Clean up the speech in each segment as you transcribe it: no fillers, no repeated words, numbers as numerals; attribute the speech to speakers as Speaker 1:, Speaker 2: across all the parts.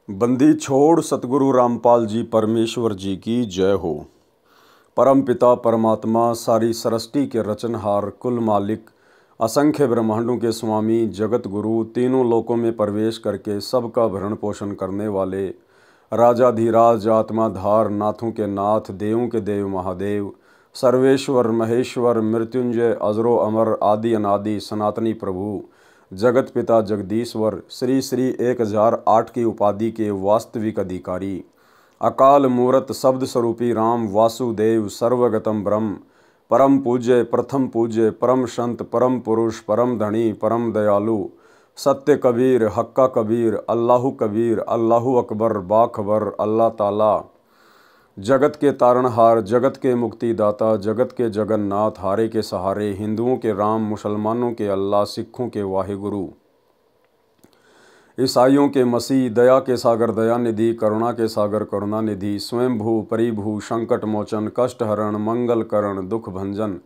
Speaker 1: बंदी छोड़ सतगुरु रामपाल जी परमेश्वर जी की जय हो। परम पिता परमात्मा सारी सृष्टि के रचनहार कुल मालिक असंख्य ब्रह्मांडों के स्वामी जगत गुरु तीनों लोकों में प्रवेश करके सबका भरण पोषण करने वाले राजाधिराज आत्माधार नाथों के नाथ देवों के देव महादेव सर्वेश्वर महेश्वर मृत्युंजय अजरो अमर आदि अनादि सनातनी प्रभु जगत पिता जगदीश्वर श्री श्री 1008 की उपाधि के वास्तविक अधिकारी अकाल मूरत शब्द स्वरूपी राम वासुदेव सर्वगतम ब्रह्म परम पूज्य प्रथम पूज्य परम संत परम पुरुष परम धनी परम दयालु सत्य कबीर हक्का कबीर अल्लाहु कबीर अल्लाहु अकबर बाखबर अल्लाह ताला जगत के तारणहार जगत के मुक्तिदाता जगत के जगन्नाथ हारे के सहारे हिंदुओं के राम मुसलमानों के अल्लाह सिखों के वाहिगुरु ईसाइयों के मसीह दया के सागर दयानिधि करुणा के सागर करुणानिधि स्वयंभू परिभू संकट मोचन कष्ट हरण मंगल करण दुख भंजन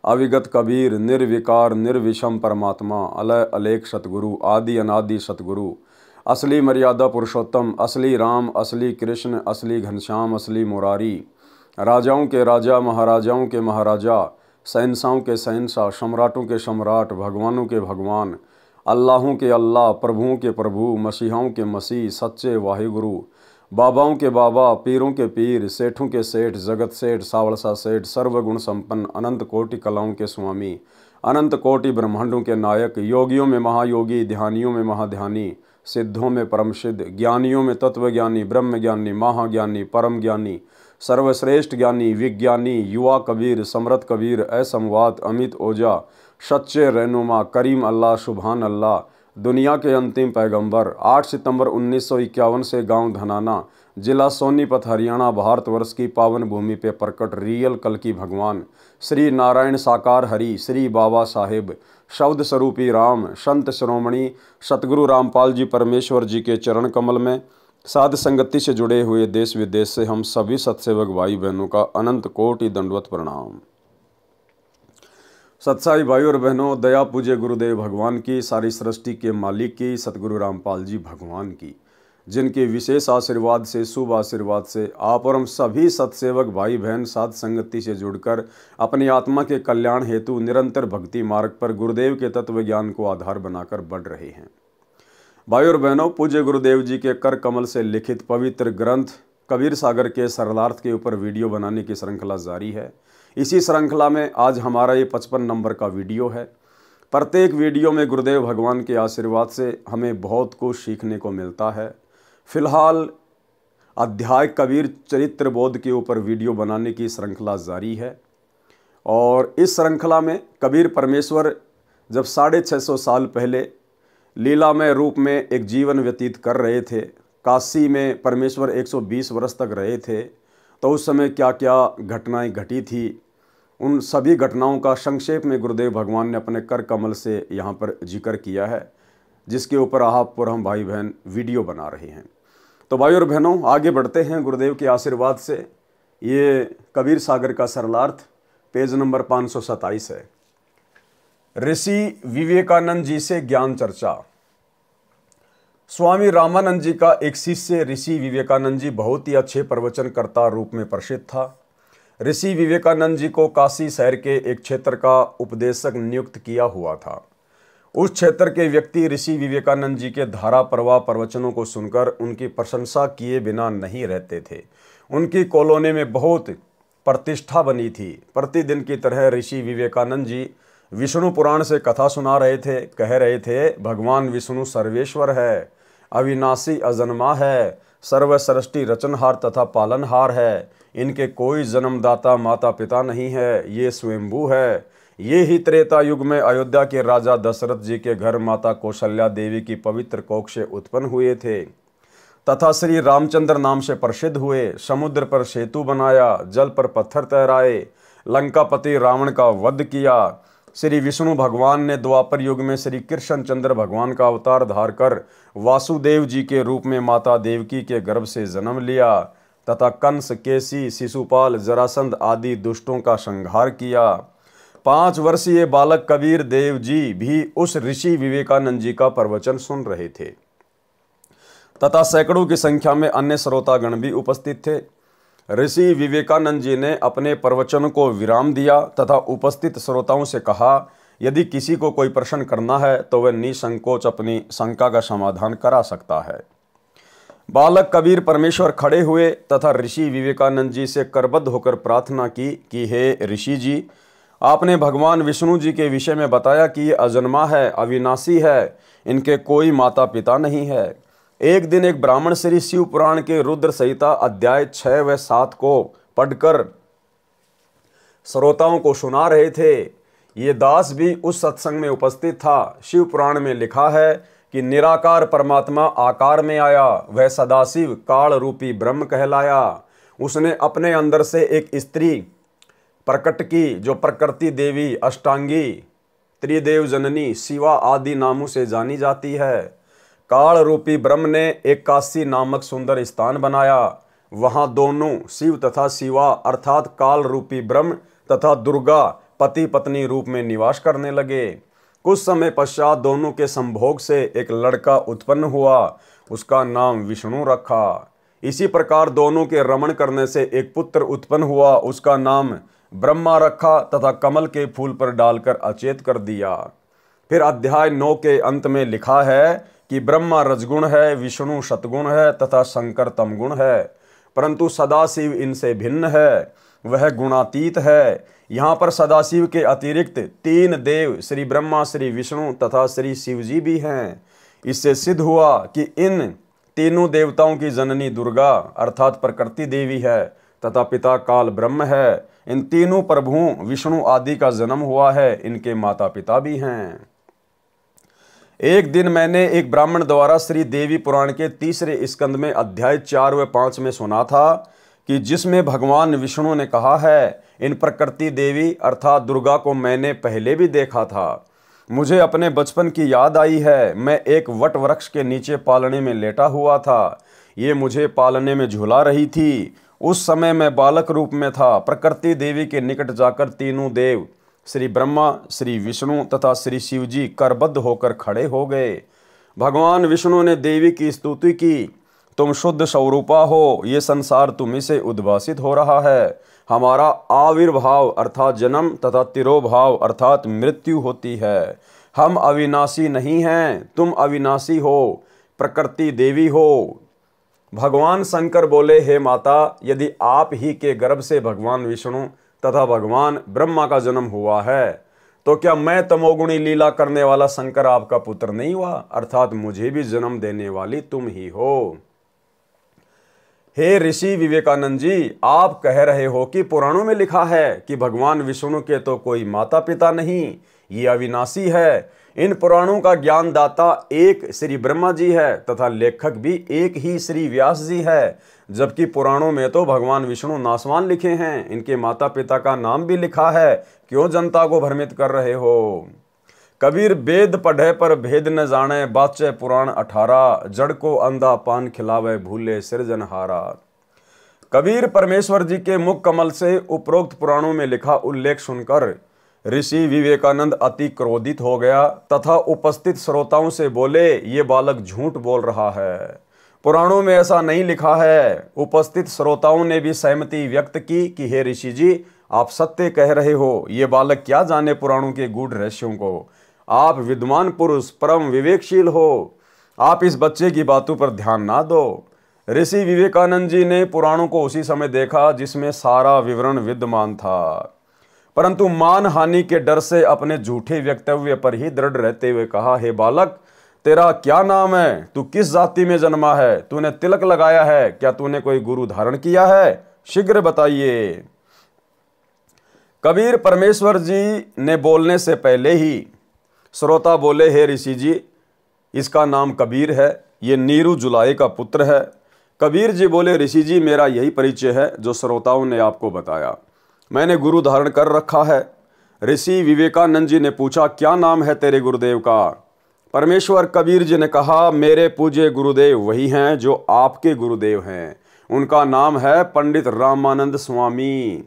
Speaker 1: अविगत कबीर निर्विकार निर्विषम परमात्मा अलय अलेख सतगुरु आदि अनादि सतगुरु असली मर्यादा पुरुषोत्तम असली राम असली कृष्ण असली घनश्याम असली मुरारी राजाओं के राजा महाराजाओं के महाराजा शहंशाहों के शहंशाह सम्राटों के सम्राट भगवानों के भगवान अल्लाहों के अल्लाह प्रभुओं के प्रभु मसीहाओं के मसीह सच्चे वाहिगुरु बाबाओं के बाबा पीरों के पीर सेठों के सेठ जगत सेठ सावड़सा सेठ सर्वगुण संपन्न अनंत कोटि कलाओं के स्वामी अनंत कोटि ब्रह्मांडों के नायक योगियों में महायोगी ध्यानियों में महाध्यानी सिद्धों में परम सिद्ध ज्ञानियों में तत्वज्ञानी ब्रह्मज्ञानी महाज्ञानी परम ज्ञानी सर्वश्रेष्ठ ज्ञानी विज्ञानी युवा कबीर समृत कबीर असमवात अमित ओजा सच्चे रहनुमा करीम अल्लाह सुभान अल्लाह दुनिया के अंतिम पैगंबर 8 सितंबर 1951 से गांव धनाना जिला सोनीपत हरियाणा भारतवर्ष की पावन भूमि पे प्रकट रियल कल की भगवान श्री नारायण साकार हरि श्री बाबा साहेब शब्द स्वरूपी राम संत श्रोमणी सतगुरु रामपाल जी परमेश्वर जी के चरण कमल में साध संगति से जुड़े हुए देश विदेश से हम सभी सत्सेवक भाई बहनों का अनंत कोटि दंडवत प्रणाम। सत्साई भाई और बहनों, दया पूज्य गुरुदेव भगवान की, सारी सृष्टि के मालिक की, सतगुरु रामपाल जी भगवान की, जिनके विशेष आशीर्वाद से शुभ आशीर्वाद से आप और हम सभी सत्सेवक भाई बहन साध संगति से जुड़कर अपनी आत्मा के कल्याण हेतु निरंतर भक्ति मार्ग पर गुरुदेव के तत्व ज्ञान को आधार बनाकर बढ़ रहे हैं। भाई और बहनों, पूज्य गुरुदेव जी के कर कमल से लिखित पवित्र ग्रंथ कबीर सागर के सरलार्थ के ऊपर वीडियो बनाने की श्रृंखला जारी है। इसी श्रृंखला में आज हमारा ये 55 नंबर का वीडियो है। प्रत्येक वीडियो में गुरुदेव भगवान के आशीर्वाद से हमें बहुत कुछ सीखने को मिलता है। फिलहाल अध्याय कबीर चरित्र बोध के ऊपर वीडियो बनाने की श्रृंखला जारी है और इस श्रृंखला में कबीर परमेश्वर जब 650 साल पहले लीलामय रूप में एक जीवन व्यतीत कर रहे थे, काशी में परमेश्वर 120 वर्ष तक रहे थे, तो उस समय क्या क्या घटनाएं घटी थी, उन सभी घटनाओं का संक्षेप में गुरुदेव भगवान ने अपने कर कमल से यहाँ पर जिक्र किया है, जिसके ऊपर आप और हम भाई बहन वीडियो बना रहे हैं। तो भाई और बहनों, आगे बढ़ते हैं गुरुदेव के आशीर्वाद से। ये कबीर सागर का सरलार्थ पेज नंबर 527 है। ऋषि विवेकानंद जी से ज्ञान चर्चा। स्वामी रामानंद जी का एक शिष्य ऋषि विवेकानंद जी बहुत ही अच्छे प्रवचनकर्ता रूप में प्रसिद्ध था। ऋषि विवेकानंद जी को काशी शहर के एक क्षेत्र का उपदेशक नियुक्त किया हुआ था। उस क्षेत्र के व्यक्ति ऋषि विवेकानंद जी के धारा प्रवाह प्रवचनों को सुनकर उनकी प्रशंसा किए बिना नहीं रहते थे। उनकी कॉलोनी में बहुत प्रतिष्ठा बनी थी। प्रतिदिन की तरह ऋषि विवेकानंद जी विष्णु पुराण से कथा सुना रहे थे। कह रहे थे, भगवान विष्णु सर्वेश्वर है, अविनाशी अजन्मा है, सर्वसृष्टि रचनहार तथा पालनहार है। इनके कोई जन्मदाता माता पिता नहीं है, ये स्वयंभू है। ये ही त्रेता युग में अयोध्या के राजा दशरथ जी के घर माता कौशल्या देवी की पवित्र कोख से उत्पन्न हुए थे तथा श्री रामचंद्र नाम से प्रसिद्ध हुए। समुद्र पर सेतु बनाया, जल पर पत्थर तैराए, लंकापति रावण का वध किया। श्री विष्णु भगवान ने द्वापर युग में श्री कृष्ण चंद्र भगवान का अवतार धार कर वासुदेव जी के रूप में माता देवकी के गर्भ से जन्म लिया तथा कंस, केसी, शिशुपाल, जरासंध आदि दुष्टों का संहार किया। 5 वर्षीय बालक कबीर देव जी भी उस ऋषि विवेकानंद जी का प्रवचन सुन रहे थे तथा सैकड़ों की संख्या में अन्य श्रोतागण भी उपस्थित थे। ऋषि विवेकानंद जी ने अपने प्रवचन को विराम दिया तथा उपस्थित श्रोताओं से कहा, यदि किसी को कोई प्रश्न करना है तो वह निसंकोच अपनी शंका का समाधान करा सकता है। बालक कबीर परमेश्वर खड़े हुए तथा ऋषि विवेकानंद जी से करबद्ध होकर प्रार्थना की कि हे ऋषि जी, आपने भगवान विष्णु जी के विषय में बताया कि ये अजन्मा है, अविनाशी है, इनके कोई माता पिता नहीं है। एक दिन एक ब्राह्मण श्री शिव पुराण के रुद्र संहिता अध्याय 6 व 7 को पढ़कर श्रोताओं को सुना रहे थे। ये दास भी उस सत्संग में उपस्थित था। शिव पुराण में लिखा है कि निराकार परमात्मा आकार में आया, वह सदाशिव काल रूपी ब्रह्म कहलाया। उसने अपने अंदर से एक स्त्री प्रकट की जो प्रकृति देवी, अष्टांगी, त्रिदेव जननी, शिवा आदि नामों से जानी जाती है। काल रूपी ब्रह्म ने एक काशी नामक सुंदर स्थान बनाया। वहां दोनों शिव तथा शिवा अर्थात काल रूपी ब्रह्म तथा दुर्गा पति पत्नी रूप में निवास करने लगे। कुछ समय पश्चात दोनों के संभोग से एक लड़का उत्पन्न हुआ, उसका नाम विष्णु रखा। इसी प्रकार दोनों के रमण करने से एक पुत्र उत्पन्न हुआ, उसका नाम ब्रह्मा रखा तथा कमल के फूल पर डालकर अचेत कर दिया। फिर अध्याय 9 के अंत में लिखा है कि ब्रह्मा रजगुण है, विष्णु सतगुण है तथा शंकर तमगुण है, परंतु सदाशिव इनसे भिन्न है, वह गुणातीत है। यहाँ पर सदाशिव के अतिरिक्त 3 देव श्री ब्रह्मा, श्री विष्णु तथा श्री शिवजी भी हैं। इससे सिद्ध हुआ कि इन तीनों देवताओं की जननी दुर्गा अर्थात प्रकृति देवी है तथा पिता काल ब्रह्म है। इन तीनों प्रभुओं विष्णु आदि का जन्म हुआ है, इनके माता पिता भी हैं। एक दिन मैंने एक ब्राह्मण द्वारा श्री देवी पुराण के 3 स्कंद में अध्याय 4 व 5 में सुना था कि जिसमें भगवान विष्णु ने कहा है, इन प्रकृति देवी अर्थात दुर्गा को मैंने पहले भी देखा था। मुझे अपने बचपन की याद आई है। मैं एक वट वृक्ष के नीचे पालने में लेटा हुआ था। ये मुझे पालने में झुला रही थी। उस समय मैं बालक रूप में था। प्रकृति देवी के निकट जाकर तीनों देव श्री ब्रह्मा, श्री विष्णु तथा श्री शिवजी करबद्ध होकर खड़े हो गए। भगवान विष्णु ने देवी की स्तुति की, तुम शुद्ध स्वरूपा हो, ये संसार तुम्ही से उद्भासित हो रहा है। हमारा आविर्भाव अर्थात जन्म तथा तिरोभाव अर्थात मृत्यु होती है। हम अविनाशी नहीं हैं, तुम अविनाशी हो, प्रकृति देवी हो। भगवान शंकर बोले, हे माता, यदि आप ही के गर्भ से भगवान विष्णु तथा भगवान ब्रह्मा का जन्म हुआ है तो क्या मैं तमोगुणी लीला करने वाला शंकर आपका पुत्र नहीं हुआ, अर्थात मुझे भी जन्म देने वाली तुम ही हो। हे ऋषि विवेकानंद जी, आप कह रहे हो कि पुराणों में लिखा है कि भगवान विष्णु के तो कोई माता पिता नहीं, ये अविनाशी है। इन पुराणों का ज्ञानदाता एक श्री ब्रह्मा जी है तथा लेखक भी एक ही श्री व्यास जी है, जबकि पुराणों में तो भगवान विष्णु नासवान लिखे हैं, इनके माता पिता का नाम भी लिखा है। क्यों जनता को भ्रमित कर रहे हो? कबीर वेद पढ़े पर भेद न जाने, बाचे पुराण 18, जड़ को अंधा पान खिलावे भूले सृजनहारा। कबीर परमेश्वर जी के मुख कमल से उपरोक्त पुराणों में लिखा उल्लेख सुनकर ऋषि विवेकानंद अति क्रोधित हो गया तथा उपस्थित श्रोताओं से बोले, ये बालक झूठ बोल रहा है, पुराणों में ऐसा नहीं लिखा है। उपस्थित श्रोताओं ने भी सहमति व्यक्त की कि हे ऋषि जी, आप सत्य कह रहे हो, ये बालक क्या जाने पुराणों के गूढ़ रहस्यों को। आप विद्वान पुरुष, परम विवेकशील हो, आप इस बच्चे की बातों पर ध्यान ना दो। ऋषि विवेकानंद जी ने पुराणों को उसी समय देखा जिसमें सारा विवरण विद्यमान था, परंतु मान हानि के डर से अपने झूठे वक्तव्य पर ही दृढ़ रहते हुए कहा, हे बालक, तेरा क्या नाम है? तू किस जाति में जन्मा है? तूने तिलक लगाया है? क्या तूने कोई गुरु धारण किया है? शीघ्र बताइए। कबीर परमेश्वर जी ने बोलने से पहले ही श्रोता बोले, हे ऋषि जी, इसका नाम कबीर है, ये नीरू जुलाई का पुत्र है। कबीर जी बोले, ऋषि जी, मेरा यही परिचय है जो श्रोताओं ने आपको बताया, मैंने गुरु धारण कर रखा है। ऋषि विवेकानंद जी ने पूछा, क्या नाम है तेरे गुरुदेव का? परमेश्वर कबीर जी ने कहा, मेरे पूज्य गुरुदेव वही हैं जो आपके गुरुदेव हैं, उनका नाम है पंडित रामानंद स्वामी।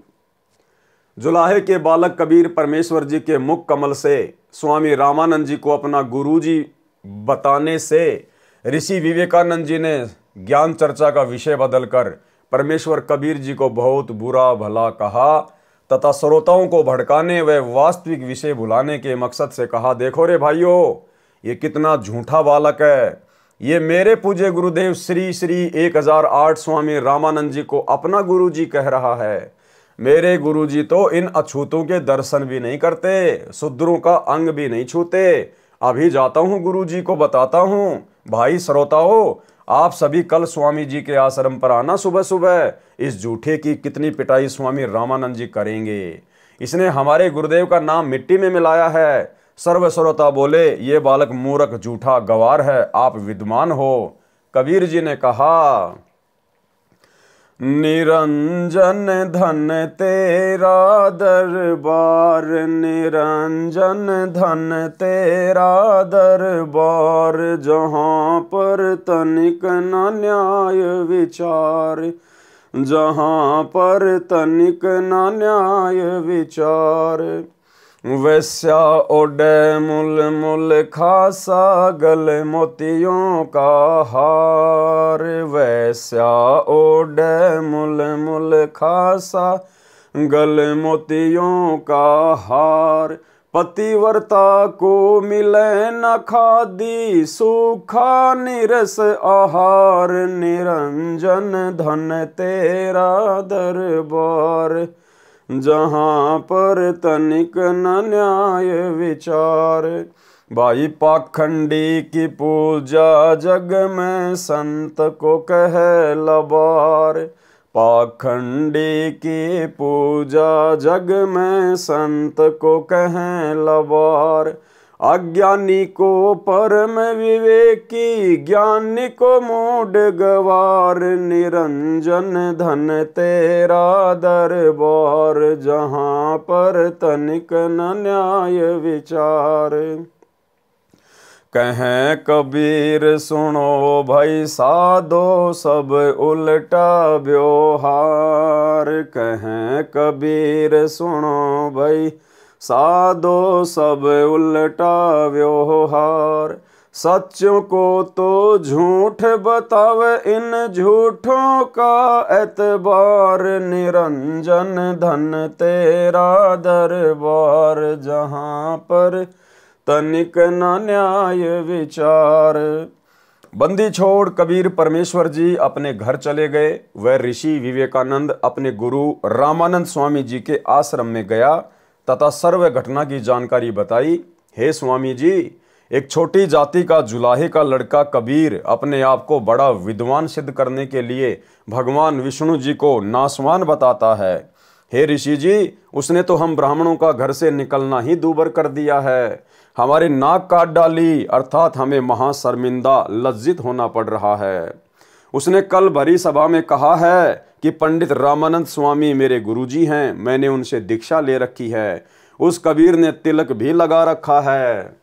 Speaker 1: जुलाहे के बालक कबीर परमेश्वर जी के मुख कमल से स्वामी रामानंद जी को अपना गुरु जी बताने से ऋषि विवेकानंद जी ने ज्ञान चर्चा का विषय बदलकर परमेश्वर कबीर जी को बहुत बुरा भला कहा तथा श्रोताओं को भड़काने व वास्तविक विषय भुलाने के मकसद से कहा, देखो रे भाइयों, ये कितना झूठा बालक है। ये मेरे पूज्य गुरुदेव श्री श्री 1008 स्वामी रामानंद जी को अपना गुरु जी कह रहा है। मेरे गुरु जी तो इन अछूतों के दर्शन भी नहीं करते, शूद्रों का अंग भी नहीं छूते। अभी जाता हूँ गुरु जी को बताता हूँ। भाई श्रोताओं, आप सभी कल स्वामी जी के आश्रम पर आना सुबह सुबह। इस झूठे की कितनी पिटाई स्वामी रामानंद जी करेंगे। इसने हमारे गुरुदेव का नाम मिट्टी में मिलाया है। सर्व श्रोता बोले, ये बालक मूर्ख झूठा गवार है, आप विद्वान हो। कबीर जी ने कहा, निरंजन धन तेरा दरबार, निरंजन धन तेरा दरबार, जहाँ पर तनिक न न्याय विचार, जहाँ पर तनिक न न्याय विचार। वैश्या ओढ़े मुल मुल खासा, गले मोतियों का हार, वैश्या ओढ़े मुल मुल खासा, गले मोतियों का हार। पतिव्रता को मिले न खादी, सूखा निरस आहार, निरंजन धन तेरा दरबार, जहाँ पर तनिक न न्याय विचार। भाई पाखंडी की पूजा जग में संत को कहे लबार, पाखंडी की पूजा जग में संत को कहे लबार। अज्ञानी को परम विवेकी, ज्ञानी को मूढ़ गवार, निरंजन धन तेरा दरबार, जहाँ पर तनिक न न्याय विचार। कहें कबीर सुनो भाई साधो, सब उल्टा व्यवहार, कहें कबीर सुनो भाई साधो, सब उल्टा व्यवहार। सच्चों को तो झूठ बतावे, इन झूठों का एतबार, निरंजन धन तेरा दरबार, जहाँ पर तनिक न न्याय विचार। बंदी छोड़ कबीर परमेश्वर जी अपने घर चले गए। वह ऋषि विवेकानंद अपने गुरु रामानंद स्वामी जी के आश्रम में गया तथा सर्व घटना की जानकारी बताई। हे स्वामी जी, एक छोटी जाति का जुलाहे का लड़का कबीर अपने आप को बड़ा विद्वान सिद्ध करने के लिए भगवान विष्णु जी को नासवान बताता है। हे ऋषि जी, उसने तो हम ब्राह्मणों का घर से निकलना ही दूभर कर दिया है, हमारी नाक काट डाली, अर्थात हमें महाशर्मिंदा लज्जित होना पड़ रहा है। उसने कल भरी सभा में कहा है कि पंडित रामानंद स्वामी मेरे गुरुजी हैं, मैंने उनसे दीक्षा ले रखी है। उस कबीर ने तिलक भी लगा रखा है,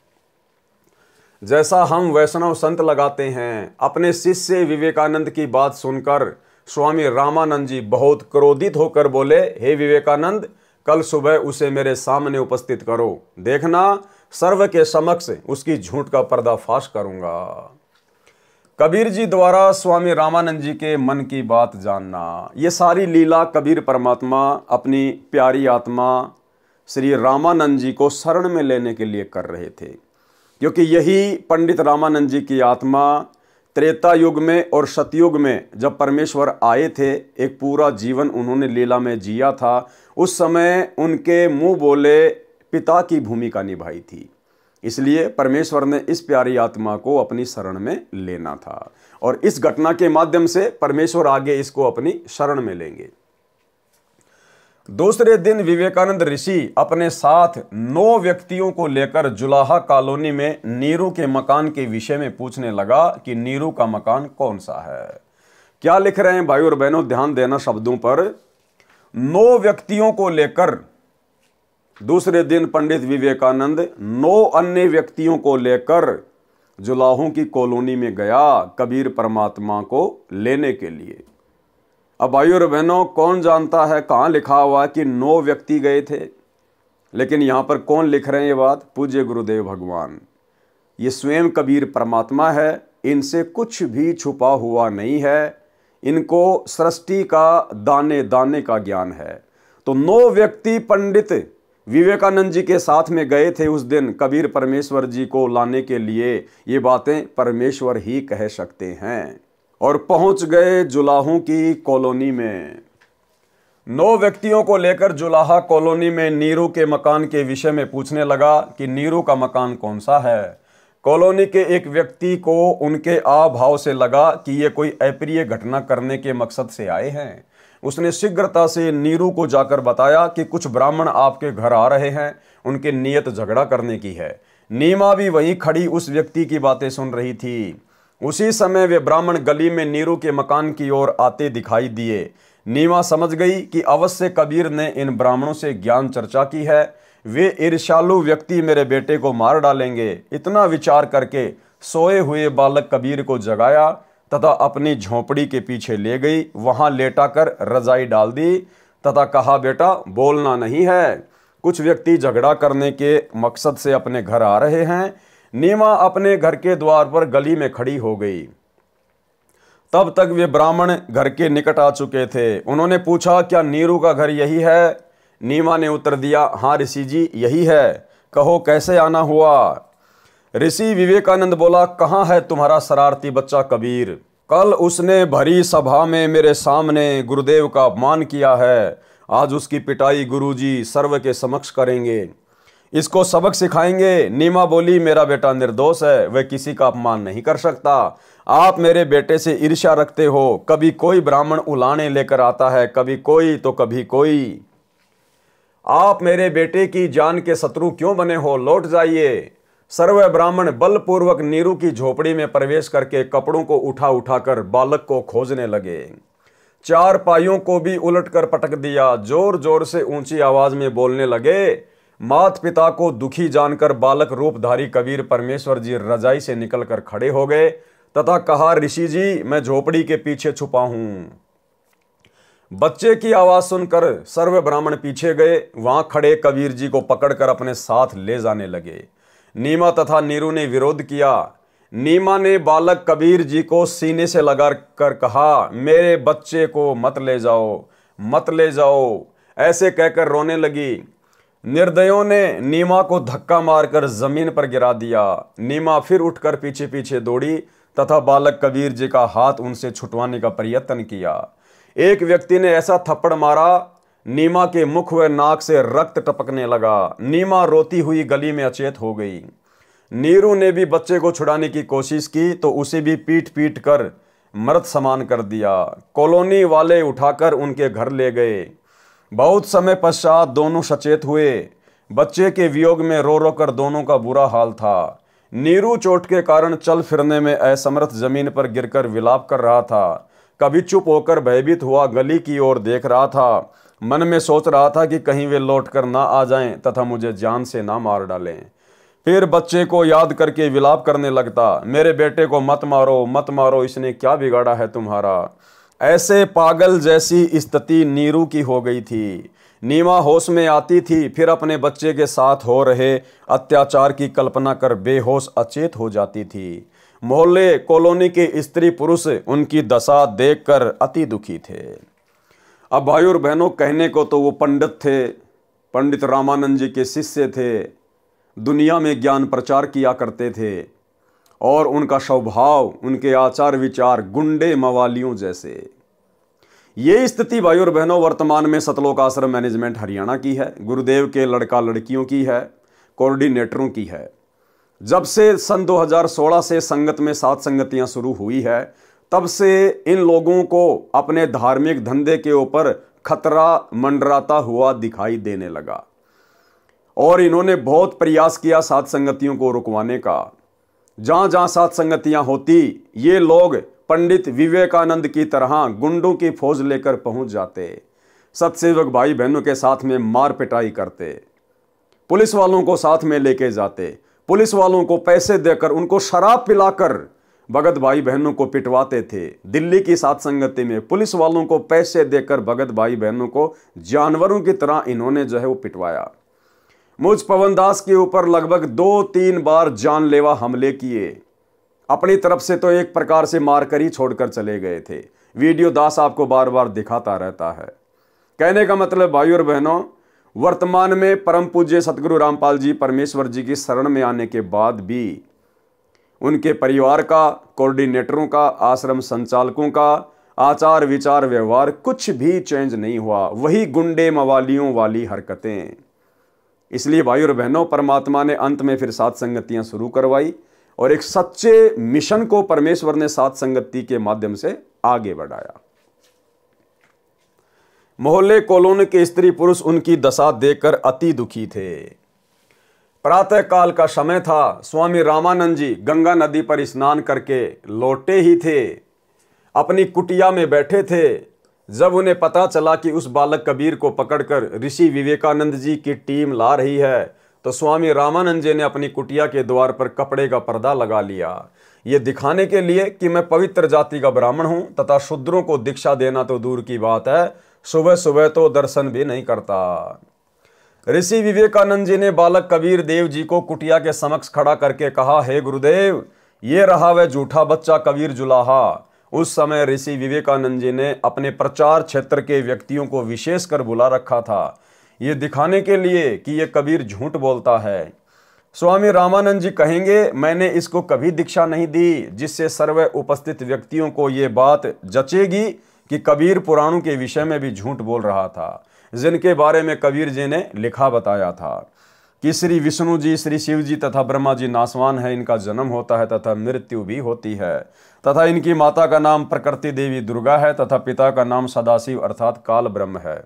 Speaker 1: जैसा हम वैष्णव संत लगाते हैं। अपने शिष्य विवेकानंद की बात सुनकर स्वामी रामानंद जी बहुत क्रोधित होकर बोले, हे विवेकानंद, कल सुबह उसे मेरे सामने उपस्थित करो, देखना सर्व के समक्ष उसकी झूठ का पर्दाफाश करूंगा। कबीर जी द्वारा स्वामी रामानंद जी के मन की बात जानना, ये सारी लीला कबीर परमात्मा अपनी प्यारी आत्मा श्री रामानंद जी को शरण में लेने के लिए कर रहे थे, क्योंकि यही पंडित रामानंद जी की आत्मा त्रेता युग में और सतयुग में जब परमेश्वर आए थे, एक पूरा जीवन उन्होंने लीला में जिया था। उस समय उनके मुंह बोले पिता की भूमिका निभाई थी, इसलिए परमेश्वर ने इस प्यारी आत्मा को अपनी शरण में लेना था और इस घटना के माध्यम से परमेश्वर आगे इसको अपनी शरण में लेंगे। दूसरे दिन विवेकानंद ऋषि अपने साथ 9 व्यक्तियों को लेकर जुलाहा कॉलोनी में नीरू के मकान के विषय में पूछने लगा कि नीरू का मकान कौन सा है। क्या लिख रहे हैं भाई और बहनों, ध्यान देना शब्दों पर। 9 व्यक्तियों को लेकर दूसरे दिन पंडित विवेकानंद 9 अन्य व्यक्तियों को लेकर जुलाहों की कॉलोनी में गया कबीर परमात्मा को लेने के लिए। अब भाइयों और बहनों, कौन जानता है कहाँ लिखा हुआ कि 9 व्यक्ति गए थे, लेकिन यहाँ पर कौन लिख रहे हैं ये बात? पूज्य गुरुदेव भगवान। ये स्वयं कबीर परमात्मा है इनसे कुछ भी छुपा हुआ नहीं है, इनको सृष्टि का दाने दाने का ज्ञान है। तो 9 व्यक्ति पंडित विवेकानंद जी के साथ में गए थे उस दिन कबीर परमेश्वर जी को लाने के लिए। ये बातें परमेश्वर ही कह सकते हैं। और पहुंच गए जुलाहों की कॉलोनी में। 9 व्यक्तियों को लेकर जुलाहा कॉलोनी में नीरू के मकान के विषय में पूछने लगा कि नीरू का मकान कौन सा है। कॉलोनी के एक व्यक्ति को उनके आभाव से लगा कि ये कोई अप्रिय घटना करने के मकसद से आए हैं। उसने शीघ्रता से नीरू को जाकर बताया कि कुछ ब्राह्मण आपके घर आ रहे हैं, उनकी नीयत झगड़ा करने की है। नीमा भी वहीं खड़ी उस व्यक्ति की बातें सुन रही थी। उसी समय वे ब्राह्मण गली में नीरू के मकान की ओर आते दिखाई दिए। नीमा समझ गई कि अवश्य कबीर ने इन ब्राह्मणों से ज्ञान चर्चा की है, वे ईर्ष्यालु व्यक्ति मेरे बेटे को मार डालेंगे। इतना विचार करके सोए हुए बालक कबीर को जगाया तथा अपनी झोंपड़ी के पीछे ले गई। वहां लेटाकर रजाई डाल दी तथा कहा, बेटा बोलना नहीं है, कुछ व्यक्ति झगड़ा करने के मकसद से अपने घर आ रहे हैं। नीमा अपने घर के द्वार पर गली में खड़ी हो गई। तब तक वे ब्राह्मण घर के निकट आ चुके थे। उन्होंने पूछा, क्या नीरू का घर यही है? नीमा ने उत्तर दिया, हाँ ऋषि जी यही है। कहो कैसे आना हुआ? ऋषि विवेकानंद बोला, कहाँ है तुम्हारा शरारती बच्चा कबीर? कल उसने भरी सभा में मेरे सामने गुरुदेव का अपमान किया है। आज उसकी पिटाई गुरुजी सर्व के समक्ष करेंगे, इसको सबक सिखाएंगे। नीमा बोली, मेरा बेटा निर्दोष है, वह किसी का अपमान नहीं कर सकता। आप मेरे बेटे से ईर्ष्या रखते हो। कभी कोई ब्राह्मण उलाने लेकर आता है, कभी कोई तो कभी कोई। आप मेरे बेटे की जान के शत्रु क्यों बने हो? लौट जाइए। सर्व ब्राह्मण बलपूर्वक नीरू की झोपड़ी में प्रवेश करके कपड़ों को उठा उठाकर बालक को खोजने लगे। 4 पाइयों को भी उलटकर पटक दिया। जोर जोर से ऊंची आवाज में बोलने लगे। माता पिता को दुखी जानकर बालक रूपधारी कबीर परमेश्वर जी रजाई से निकलकर खड़े हो गए तथा कहा, ऋषि जी मैं झोपड़ी के पीछे छुपा हूं। बच्चे की आवाज सुनकर सर्व ब्राह्मण पीछे गए। वहां खड़े कबीर जी को पकड़कर अपने साथ ले जाने लगे। नीमा तथा नीरू ने विरोध किया। नीमा ने बालक कबीर जी को सीने से लगा कर कहा, मेरे बच्चे को मत ले जाओ, मत ले जाओ, ऐसे कहकर रोने लगी। निर्दयों ने नीमा को धक्का मारकर जमीन पर गिरा दिया। नीमा फिर उठकर पीछे पीछे दौड़ी तथा बालक कबीर जी का हाथ उनसे छुटवाने का प्रयत्न किया। एक व्यक्ति ने ऐसा थप्पड़ मारा, नीमा के मुख व नाक से रक्त टपकने लगा। नीमा रोती हुई गली में अचेत हो गई। नीरू ने भी बच्चे को छुड़ाने की कोशिश की तो उसे भी पीट पीट कर मृत समान कर दिया। कॉलोनी वाले उठाकर उनके घर ले गए। बहुत समय पश्चात दोनों सचेत हुए। बच्चे के वियोग में रो रो कर दोनों का बुरा हाल था। नीरू चोट के कारण चल फिरने में असमर्थ जमीन पर गिरकर विलाप कर रहा था। कभी चुप होकर भयभीत हुआ गली की ओर देख रहा था। मन में सोच रहा था कि कहीं वे लौटकर ना आ जाएं तथा मुझे जान से ना मार डालें। फिर बच्चे को याद करके विलाप करने लगता, मेरे बेटे को मत मारो, मत मारो, इसने क्या बिगाड़ा है तुम्हारा। ऐसे पागल जैसी स्थिति नीरू की हो गई थी। नीमा होश में आती थी, फिर अपने बच्चे के साथ हो रहे अत्याचार की कल्पना कर बेहोश अचेत हो जाती थी। मोहल्ले कॉलोनी के स्त्री पुरुष उनकी दशा देखकर अति दुखी थे। अब भाई और बहनों, कहने को तो वो पंडित थे, पंडित रामानंद जी के शिष्य थे, दुनिया में ज्ञान प्रचार किया करते थे और उनका स्वभाव, उनके आचार विचार गुंडे मवालियों जैसे। ये स्थिति भाई और बहनों वर्तमान में सतलोक आश्रम मैनेजमेंट हरियाणा की है, गुरुदेव के लड़का लड़कियों की है, कोऑर्डिनेटरों की है। जब से सन 2016 से संगत में 7 संगतियां शुरू हुई है, तब से इन लोगों को अपने धार्मिक धंधे के ऊपर खतरा मंडराता हुआ दिखाई देने लगा और इन्होंने बहुत प्रयास किया सात संगतियों को रुकवाने का। जहां जहां सात संगतियां होती, ये लोग पंडित विवेकानंद की तरह गुंडों की फौज लेकर पहुंच जाते, सत्सेवक भाई बहनों के साथ में मार पिटाई करते, पुलिस वालों को साथ में लेके जाते, पुलिस वालों को पैसे देकर उनको शराब पिलाकर भगत भाई बहनों को पिटवाते थे। दिल्ली की सात संगति में पुलिस वालों को पैसे देकर भगत भाई बहनों को जानवरों की तरह इन्होंने जो है वो पिटवाया। मुझ पवन दास के ऊपर लगभग 2-3 बार जानलेवा हमले किए। अपनी तरफ से तो एक प्रकार से मारकर ही छोड़कर चले गए थे। वीडियो दास आपको बार बार दिखाता रहता है। कहने का मतलब भाइयों और बहनों, वर्तमान में परम पूज्य सतगुरु रामपाल जी परमेश्वर जी की शरण में आने के बाद भी उनके परिवार का, कोऑर्डिनेटरों का, आश्रम संचालकों का आचार विचार व्यवहार कुछ भी चेंज नहीं हुआ, वही गुंडे मवालियों वाली हरकतें। इसलिए भाइयों और बहनों, परमात्मा ने अंत में फिर सात संगतियां शुरू करवाई और एक सच्चे मिशन को परमेश्वर ने सात संगति के माध्यम से आगे बढ़ाया। मोहल्ले कॉलोनी के स्त्री पुरुष उनकी दशा देखकर अति दुखी थे। प्रातः काल का समय था। स्वामी रामानंद जी गंगा नदी पर स्नान करके लौटे ही थे, अपनी कुटिया में बैठे थे। जब उन्हें पता चला कि उस बालक कबीर को पकड़कर ऋषि विवेकानंद जी की टीम ला रही है, तो स्वामी रामानंद जी ने अपनी कुटिया के द्वार पर कपड़े का पर्दा लगा लिया, ये दिखाने के लिए कि मैं पवित्र जाति का ब्राह्मण हूं तथा शूद्रों को दीक्षा देना तो दूर की बात है, सुबह सुबह तो दर्शन भी नहीं करता। ऋषि विवेकानंद जी ने बालक कबीर देव जी को कुटिया के समक्ष खड़ा करके कहा, हे गुरुदेव, ये रहा वह झूठा बच्चा कबीर जुलाहा। उस समय ऋषि विवेकानंद जी ने अपने प्रचार क्षेत्र के व्यक्तियों को विशेष कर बुला रखा था, ये दिखाने के लिए कि ये कबीर झूठ बोलता है। स्वामी रामानंद जी कहेंगे, मैंने इसको कभी दीक्षा नहीं दी जिससे सर्व उपस्थित व्यक्तियों को ये बात जचेगी कि कबीर पुराणों के विषय में भी झूठ बोल रहा था, जिनके बारे में कबीर जी ने लिखा बताया था कि श्री विष्णु जी, श्री शिव जी तथा ब्रह्मा जी नासवान है, इनका जन्म होता है तथा मृत्यु भी होती है, तथा इनकी माता का नाम प्रकृति देवी दुर्गा है तथा पिता का नाम सदाशिव अर्थात काल ब्रह्म है।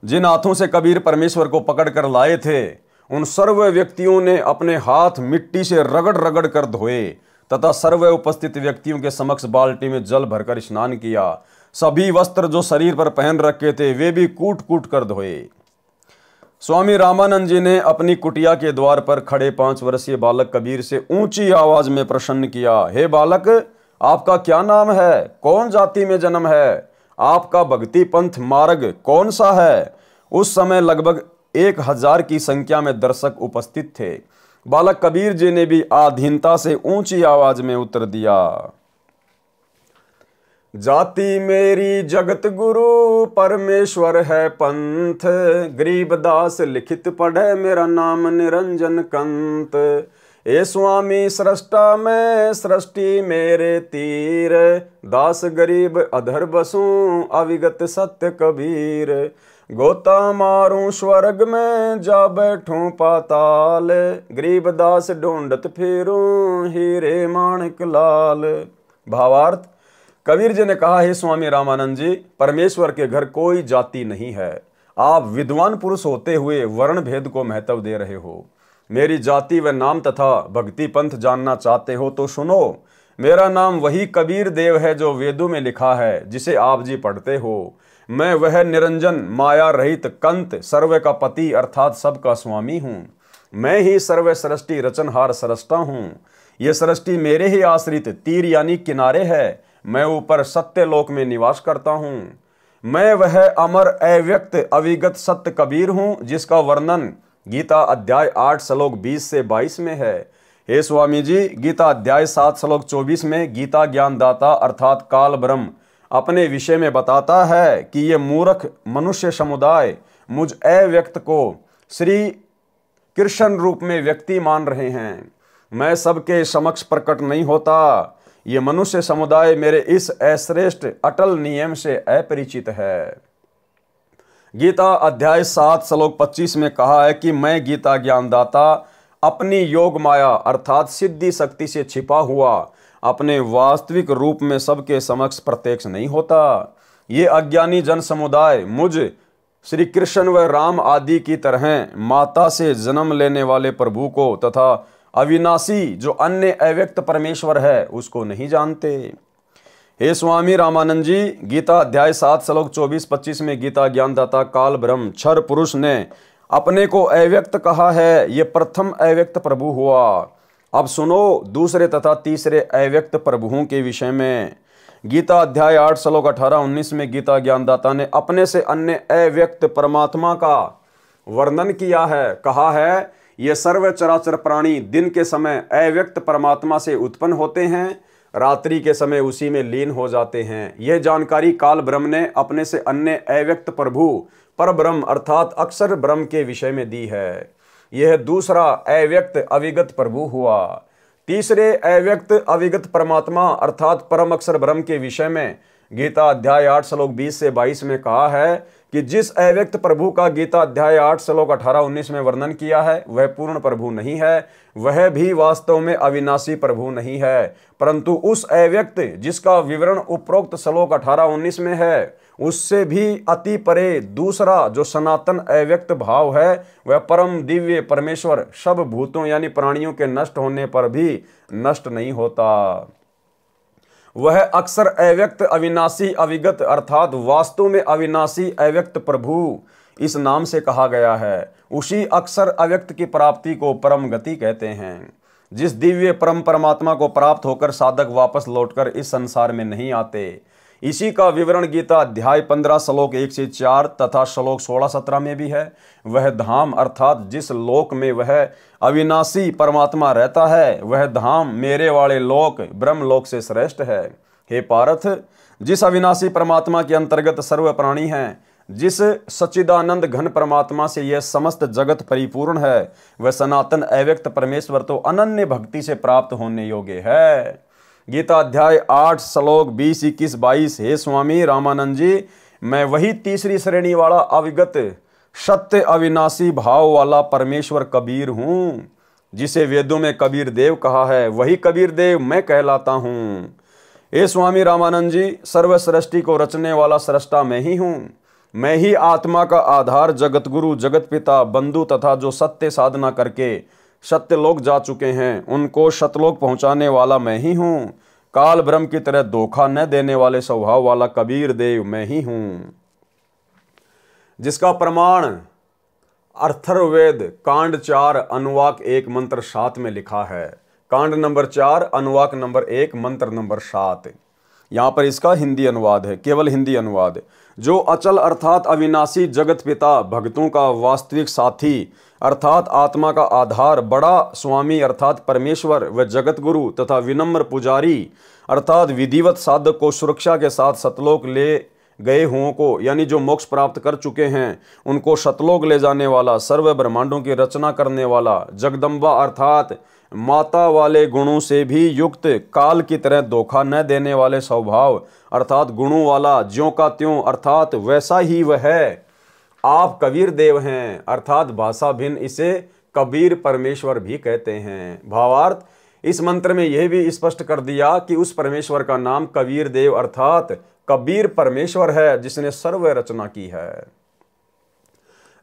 Speaker 1: जिन हाथों से कबीर परमेश्वर को पकड़ कर लाए थे, उन सर्व व्यक्तियों ने अपने हाथ मिट्टी से रगड़ रगड़ कर धोए तथा सर्व उपस्थित व्यक्तियों के समक्ष बाल्टी में जल भरकर स्नान किया। सभी वस्त्र जो शरीर पर पहन रखे थे वे भी कूट कूट कर धोए। स्वामी रामानंद जी ने अपनी कुटिया के द्वार पर खड़े 5 वर्षीय बालक कबीर से ऊंची आवाज में प्रश्न किया, हे बालक, आपका क्या नाम है? कौन जाति में जन्म है? आपका भक्ति पंथ मार्ग कौन सा है? उस समय लगभग 1000 की संख्या में दर्शक उपस्थित थे। बालक कबीर जी ने भी आधीनता से ऊंची आवाज में उत्तर दिया, जाति मेरी जगत गुरु परमेश्वर है पंथ, गरीबदास लिखित पढ़े मेरा नाम निरंजन कंत। ए स्वामी सृष्टा में सृष्टि मेरे तीर, दास गरीब अधर बसूं अविगत सत्य कबीर। गोता मारूं स्वर्ग में जा बैठूं पाताल, गरीबदास ढूंढत फिरूं हीरे माणिक लाल। भावार्थ, कबीर जी ने कहा, हे स्वामी रामानंद जी, परमेश्वर के घर कोई जाति नहीं है। आप विद्वान पुरुष होते हुए वर्ण भेद को महत्व दे रहे हो। मेरी जाति व नाम तथा भक्ति पंथ जानना चाहते हो तो सुनो। मेरा नाम वही कबीर देव है जो वेदों में लिखा है, जिसे आप जी पढ़ते हो। मैं वह निरंजन माया रहित कंत सर्व का पति अर्थात सबका स्वामी हूँ। मैं ही सर्व सृष्टि रचनहार सृष्टा हूँ। ये सृष्टि मेरे ही आश्रित तीर यानी किनारे है। मैं ऊपर सत्य लोक में निवास करता हूँ। मैं वह अमर अव्यक्त अविगत सत्य कबीर हूँ, जिसका वर्णन गीता अध्याय 8 श्लोक 20 से 22 में है। हे स्वामी जी, गीता अध्याय 7 श्लोक 24 में गीता ज्ञानदाता अर्थात काल ब्रह्म अपने विषय में बताता है कि ये मूर्ख मनुष्य समुदाय मुझ अव्यक्त को श्री कृष्ण रूप में व्यक्ति मान रहे हैं। मैं सबके समक्ष प्रकट नहीं होता। ये मनुष्य समुदाय मेरे इस अश्रेष्ठ अटल नियम से अपरिचित है। गीता अध्याय 7 श्लोक 25 में कहा है कि मैं गीता ज्ञानदाता अपनी योग माया अर्थात सिद्धि शक्ति से छिपा हुआ अपने वास्तविक रूप में सबके समक्ष प्रत्यक्ष नहीं होता। ये अज्ञानी जन समुदाय मुझ श्री कृष्ण व राम आदि की तरह माता से जन्म लेने वाले प्रभु को तथा अविनाशी जो अन्य अव्यक्त परमेश्वर है उसको नहीं जानते। हे स्वामी रामानंद जी, गीता अध्याय 7 श्लोक 24-25 में गीता ज्ञानदाता काल ब्रह्म क्षर पुरुष ने अपने को अव्यक्त कहा है। ये प्रथम अव्यक्त प्रभु हुआ। अब सुनो दूसरे तथा तीसरे अव्यक्त प्रभुओं के विषय में। गीता अध्याय 8 श्लोक 18-19 में गीता ज्ञानदाता ने अपने से अन्य अव्यक्त परमात्मा का वर्णन किया है। कहा है, ये सर्व चराचर प्राणी दिन के समय अव्यक्त परमात्मा से उत्पन्न होते हैं, रात्रि के समय उसी में लीन हो जाते हैं। यह जानकारी काल ब्रह्म ने अपने से अन्य अव्यक्त प्रभु पर ब्रह्म अर्थात अक्षर ब्रह्म के विषय में दी है। यह दूसरा अव्यक्त अविगत प्रभु हुआ। तीसरे अव्यक्त अविगत परमात्मा अर्थात परम अक्षर ब्रह्म के विषय में गीता अध्याय 8 श्लोक 20 से 22 में कहा है कि जिस अव्यक्त प्रभु का गीता अध्याय 8 श्लोक 18-19 में वर्णन किया है वह पूर्ण प्रभु नहीं है, वह भी वास्तव में अविनाशी प्रभु नहीं है, परंतु उस अव्यक्त जिसका विवरण उपरोक्त श्लोक 18-19 में है उससे भी अति परे दूसरा जो सनातन अव्यक्त भाव है वह परम दिव्य परमेश्वर सब भूतों यानी प्राणियों के नष्ट होने पर भी नष्ट नहीं होता। वह अक्षर अव्यक्त अविनाशी अविगत अर्थात वास्तव में अविनाशी अव्यक्त प्रभु इस नाम से कहा गया है। उसी अक्षर अव्यक्त की प्राप्ति को परम गति कहते हैं। जिस दिव्य परम परमात्मा को प्राप्त होकर साधक वापस लौटकर इस संसार में नहीं आते, इसी का विवरण गीता अध्याय 15 श्लोक 1 से 4 तथा श्लोक 16-17 में भी है। वह धाम अर्थात जिस लोक में वह अविनाशी परमात्मा रहता है वह धाम मेरे वाले लोक ब्रह्मलोक से श्रेष्ठ है। हे पार्थ, जिस अविनाशी परमात्मा के अंतर्गत सर्व प्राणी हैं, जिस सच्चिदानंद घन परमात्मा से यह समस्त जगत परिपूर्ण है, वह सनातन अव्यक्त परमेश्वर तो अनन्य भक्ति से प्राप्त होने योग्य है। गीता अध्याय 8 श्लोक 20, 21, 22। हे स्वामी रामानंद जी, मैं वही तीसरी श्रेणी वाला अविगत सत्य अविनाशी भाव वाला परमेश्वर कबीर हूँ, जिसे वेदों में कबीर देव कहा है, वही कबीर देव मैं कहलाता हूँ। हे स्वामी रामानंद जी, सर्व सृष्टि को रचने वाला सृष्टा मैं ही हूँ। मैं ही आत्मा का आधार, जगत गुरु, जगत पिता, बंधु तथा जो सत्य साधना करके सत्यलोक जा चुके हैं उनको सतलोक पहुंचाने वाला मैं ही हूँ। काल ब्रह्म की तरह धोखा न देने वाले स्वभाव वाला कबीर देव मैं ही हूँ, जिसका प्रमाण अथर्ववेद कांड 4 अनुवाक 1 मंत्र 7 में लिखा है। कांड नंबर 4 अनुवाक नंबर 1 मंत्र नंबर 7। यहाँ पर इसका हिंदी अनुवाद है, केवल हिंदी अनुवाद। जो अचल अर्थात अविनाशी जगत पिता, भक्तों का वास्तविक साथी अर्थात आत्मा का आधार, बड़ा स्वामी अर्थात परमेश्वर व जगत गुरु तथा विनम्र पुजारी अर्थात विधिवत साधक को सुरक्षा के साथ सतलोक ले गए हुओं को यानी जो मोक्ष प्राप्त कर चुके हैं उनको सतलोक ले जाने वाला, सर्व ब्रह्मांडों की रचना करने वाला, जगदम्बा अर्थात माता वाले गुणों से भी युक्त, काल की तरह धोखा न देने वाले स्वभाव अर्थात गुणों वाला, ज्यों का त्यों अर्थात वैसा ही वह है। आप कबीर देव हैं अर्थात भाषा भिन्न इसे कबीर परमेश्वर भी कहते हैं। भावार्थ, इस मंत्र में यह भी स्पष्ट कर दिया कि उस परमेश्वर का नाम कबीर देव अर्थात कबीर परमेश्वर है जिसने सर्व रचना की है।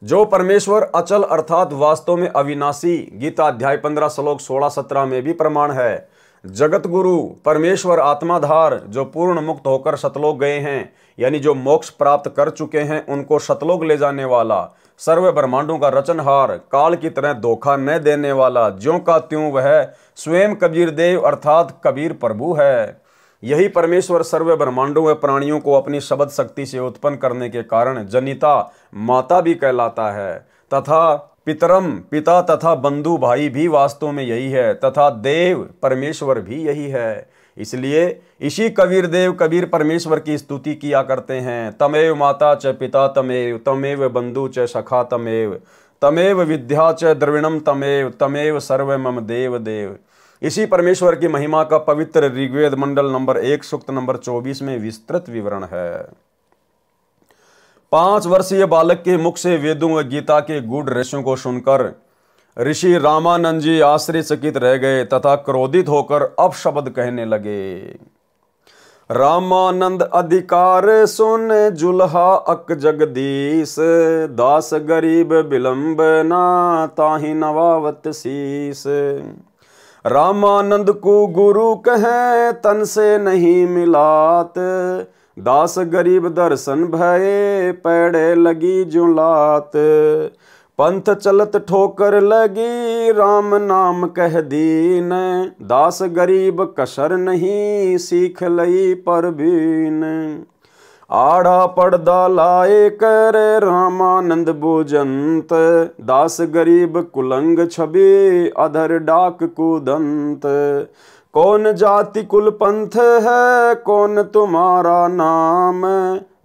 Speaker 1: जो परमेश्वर अचल अर्थात वास्तव में अविनाशी, गीता अध्याय 15 श्लोक 16-17 में भी प्रमाण है। जगत गुरु परमेश्वर आत्माधार जो पूर्ण मुक्त होकर सतलोक गए हैं यानी जो मोक्ष प्राप्त कर चुके हैं उनको सतलोक ले जाने वाला, सर्व ब्रह्मांडों का रचनहार, काल की तरह धोखा न देने वाला, ज्यों का त्यों वह स्वयं कबीर देव अर्थात कबीर प्रभु है। यही परमेश्वर सर्व ब्रह्मांडों व प्राणियों को अपनी शब्द शक्ति से उत्पन्न करने के कारण जनिता माता भी कहलाता है, तथा पितरम पिता तथा बंधु भाई भी वास्तव में यही है, तथा देव परमेश्वर भी यही है। इसलिए इसी कबीर देव कबीर परमेश्वर की स्तुति किया करते हैं। तमेव माता च पिता तमेव, तमेव बंधु च सखा तमेव, तमेव विद्या च द्रविणम तमेव, तमेव सर्व मम देव देव। इसी परमेश्वर की महिमा का पवित्र ऋग्वेद मंडल नंबर 1 सूक्त नंबर 24 में विस्तृत विवरण है। 5 वर्षीय बालक के मुख से वेदों व गीता के गूढ़ रहस्यों को सुनकर ऋषि रामानंद जी आश्चर्यचकित रह गए तथा क्रोधित होकर अपशब्द कहने लगे। रामानंद अधिकार सुन जुल्हा अक जगदीश, दास गरीब विलंब ना ताहि नवावत शीस। रामानंद को गुरु कहे तन से नहीं मिलात, दास गरीब दर्शन भये पैड़े लगी जुलात। पंथ चलत ठोकर लगी राम नाम कह दीन, दास गरीब कसर नहीं सीख लई परवीन। आड़ा पर्दा लाए कर रामानंद भुजंत, दास गरीब कुलंग छवि अधर डाक कुदंत। कौन जाति कुल पंथ है कौन तुम्हारा नाम,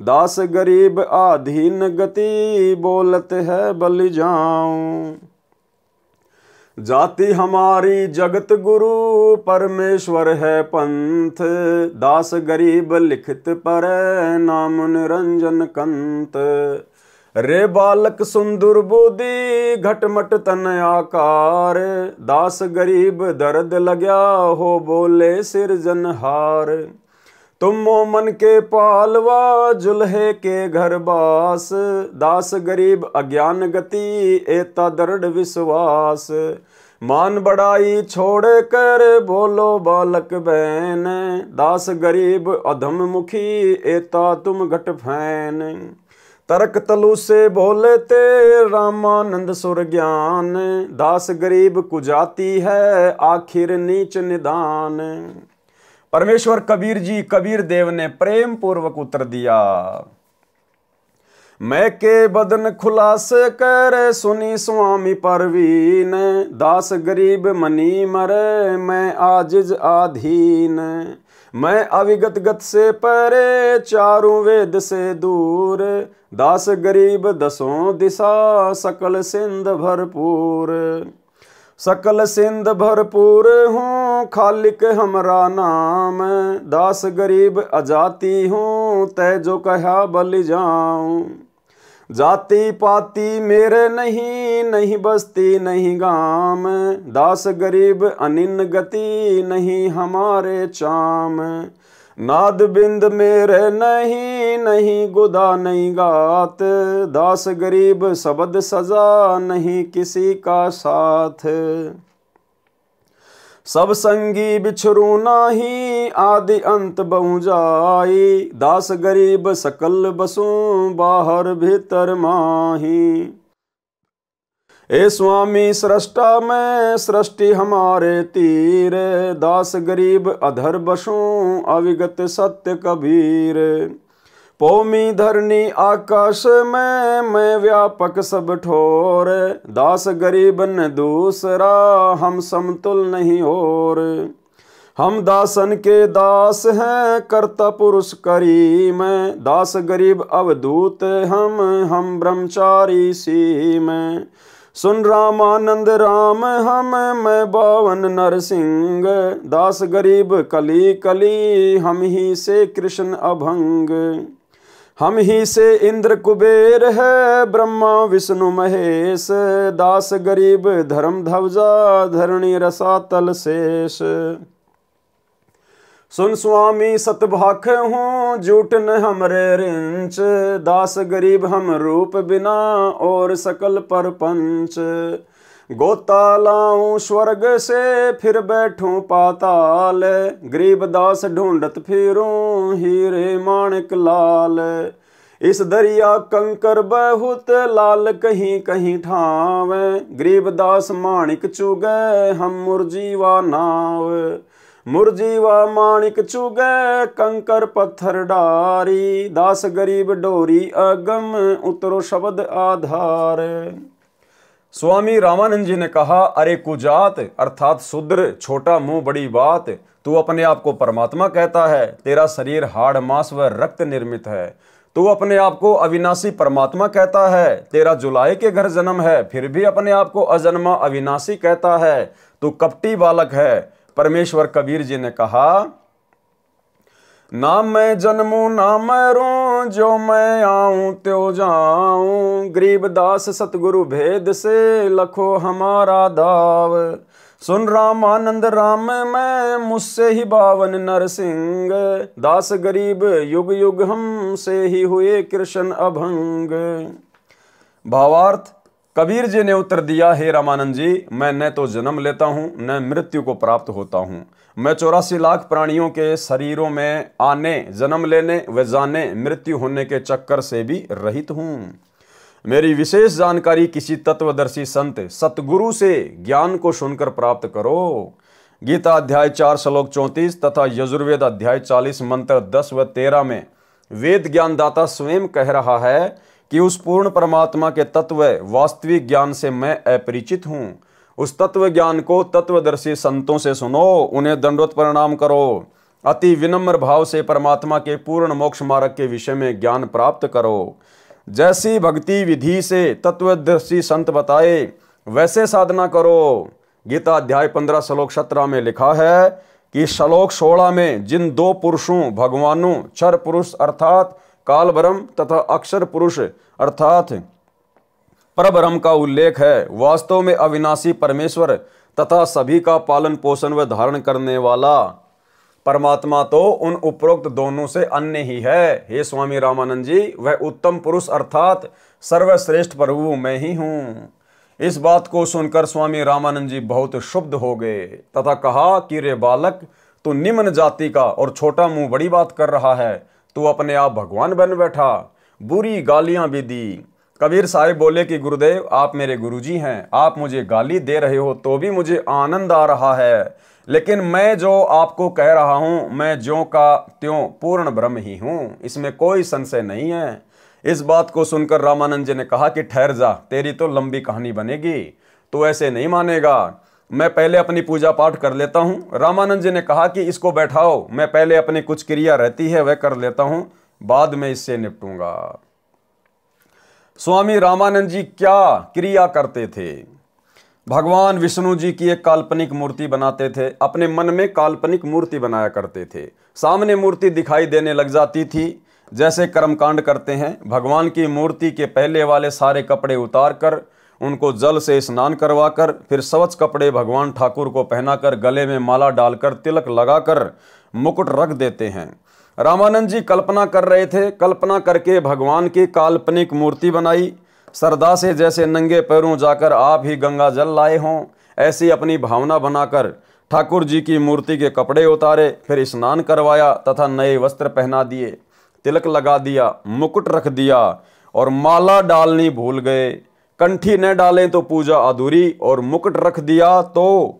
Speaker 1: दास गरीब आधीन गति बोलत है बलि जाऊं। जाति हमारी जगत गुरु परमेश्वर है पंथ, दास गरीब लिखित पर नाम निरंजन कंत। रे बालक सुंदर बुद्धि घटमट तन आकार, दास गरीब दर्द लग्या हो बोले सिरजनहार। तुम मोमन के पालवा जुल्हे के घर बास, दास गरीब अज्ञान गति एता दृढ़ विश्वास। मान बड़ाई छोड़ कर बोलो बालक बहन, दास गरीब अधम मुखी एता तुम घट फैन। तर्क तलु से बोले ते रामानंद सुर ज्ञान, दास गरीब कुजाती है आखिर नीच निदान। परमेश्वर कबीर जी कबीर देव ने प्रेम पूर्वक उत्तर दिया। मैं के बदन खुलास कर सुनी स्वामी परवीन, दास गरीब मनी मरे मैं आजिज आधीन। मैं अविगत गत से परे चारों वेद से दूर, दास गरीब दसों दिशा सकल सिंध भरपूर। सकल सिंध भरपूर हूँ खालिक हमरा नाम, दास गरीब अजाति हूँ तै जो कहा बलि जाऊं। जाति पाति मेरे नहीं नहीं बस्ती नहीं गाम, दास गरीब अनिन गति नहीं हमारे चाम। नाद बिंद मेरे नहीं नहीं गुदा नहीं गात, दास गरीब शब्द सजा नहीं किसी का साथ। सब संगी बिछरू नाही आदि अंत बहु जाई, दास गरीब सकल बसूं बाहर भीतर माही। ए स्वामी सृष्टा में सृष्टि हमारे तीर, दास गरीब अधर बसूं अविगत सत्य कबीर। पौमी धरनी आकाश में मैं व्यापक सब ठोर, दास गरीब न दूसरा हम समतुल नहीं और। हम दासन के दास हैं कर्ता पुरुष करीम, दास गरीब अवधूत हम ब्रह्मचारी सीम। सुन रामानंद राम हम मैं बावन नरसिंह, दास गरीब कली कली हम ही से कृष्ण अभंग। हम ही से इंद्र कुबेर है ब्रह्मा विष्णु महेश, दास गरीब धर्म ध्वजा धरणी रसातल शेष। सुन स्वामी सतभाख हूँ झूठ न हमरे रिंच, दास गरीब हम रूप बिना और सकल परपंच। गोता लाऊं स्वर्ग से फिर बैठूं पाताल, गरीब दास ढूंढत फिरूं हीरे माणिक लाल। इस दरिया कंकर बहुत लाल कहीं कहीं ठावे, गरीब दास माणिक चुगे हम मुरजीवा नाव। मुरजीवा माणिक चुगे कंकर पत्थर डारी, दास गरीब डोरी अगम उतरो शब्द आधार। स्वामी रामानंद जी ने कहा, अरे कुजात अर्थात शूद्र, छोटा मुंह बड़ी बात, तू अपने आप को परमात्मा कहता है, तेरा शरीर हाड़ मांस व रक्त निर्मित है। तू अपने आप को अविनाशी परमात्मा कहता है, तेरा जुलाई के घर जन्म है, फिर भी अपने आप को अजन्मा अविनाशी कहता है, तू कपटी बालक है। परमेश्वर कबीर जी ने कहा, ना मैं जन्मू ना मरूं, जो मैं आऊं त्यो जाऊं। गरीब दास सतगुरु भेद से लखो हमारा दाव। सुन रामानंद राम मैं मुझसे ही बावन नरसिंह, दास गरीब युग युग हम से ही हुए कृष्ण अभंग। भावार्थ, कबीर जी ने उत्तर दिया, हे रामानंद जी, मैं न तो जन्म लेता हूँ न मृत्यु को प्राप्त होता हूँ। मैं 84 लाख प्राणियों के शरीरों में आने, जन्म लेने व जाने, मृत्यु होने के चक्कर से भी रहित हूँ। मेरी विशेष जानकारी किसी तत्वदर्शी संत सतगुरु से ज्ञान को सुनकर प्राप्त करो। गीता अध्याय 4 श्लोक 34 तथा यजुर्वेद अध्याय 40 मंत्र 10 व 13 में वेद ज्ञानदाता स्वयं कह रहा है कि उस पूर्ण परमात्मा के तत्व वास्तविक ज्ञान से मैं अपरिचित हूं। उस तत्व ज्ञान को तत्वदर्शी संतों से सुनो, उन्हें दंडवत प्रणाम करो, अति विनम्र भाव से परमात्मा के पूर्ण मोक्ष मार्ग के विषय में ज्ञान प्राप्त करो। जैसी भक्ति विधि से तत्वदर्शी संत बताए वैसे साधना करो। गीता अध्याय 15 श्लोक 17 में लिखा है कि श्लोक 16 में जिन दो पुरुषों भगवानों क्षर पुरुष अर्थात काल ब्रह्म तथा अक्षर पुरुष अर्थात परब्रह्म का उल्लेख है, वास्तव में अविनाशी परमेश्वर तथा सभी का पालन पोषण व धारण करने वाला परमात्मा तो उन उपरोक्त दोनों से अन्य ही है। हे स्वामी रामानंद जी, वह उत्तम पुरुष अर्थात सर्वश्रेष्ठ प्रभु मैं ही हूँ। इस बात को सुनकर स्वामी रामानंद जी बहुत क्षुब्ध हो गए तथा कहा कि रे बालक, तू निम्न जाति का और छोटा मुंह बड़ी बात कर रहा है, तू अपने आप भगवान बन बैठा। बुरी गालियां भी दी। कबीर साहिब बोले कि गुरुदेव, आप मेरे गुरुजी हैं, आप मुझे गाली दे रहे हो तो भी मुझे आनंद आ रहा है, लेकिन मैं जो आपको कह रहा हूं मैं ज्यों का त्यों पूर्ण ब्रह्म ही हूं, इसमें कोई संशय नहीं है। इस बात को सुनकर रामानंद जी ने कहा कि ठहर जा, तेरी तो लंबी कहानी बनेगी, तो ऐसे नहीं मानेगा, मैं पहले अपनी पूजा पाठ कर लेता हूं। रामानंद जी ने कहा कि इसको बैठाओ, मैं पहले अपनी कुछ क्रिया रहती है वह कर लेता हूं, बाद में इससे निपटूंगा। स्वामी रामानंद जी क्या क्रिया करते थे? भगवान विष्णु जी की एक काल्पनिक मूर्ति बनाते थे, अपने मन में काल्पनिक मूर्ति बनाया करते थे। सामने मूर्ति दिखाई देने लग जाती थी, जैसे कर्मकांड करते हैं। भगवान की मूर्ति के पहले वाले सारे कपड़े उतार कर उनको जल से स्नान करवाकर फिर स्वच्छ कपड़े भगवान ठाकुर को पहनाकर गले में माला डालकर तिलक लगाकर मुकुट रख देते हैं। रामानंद जी कल्पना कर रहे थे, कल्पना करके भगवान की काल्पनिक मूर्ति बनाई। श्रद्धा से जैसे नंगे पैरों जाकर आप ही गंगा जल लाए हों, ऐसी अपनी भावना बनाकर ठाकुर जी की मूर्ति के कपड़े उतारे, फिर स्नान करवाया तथा नए वस्त्र पहना दिए, तिलक लगा दिया, मुकुट रख दिया और माला डालनी भूल गए। कंठी न डालें तो पूजा अधूरी, और मुकुट रख दिया तो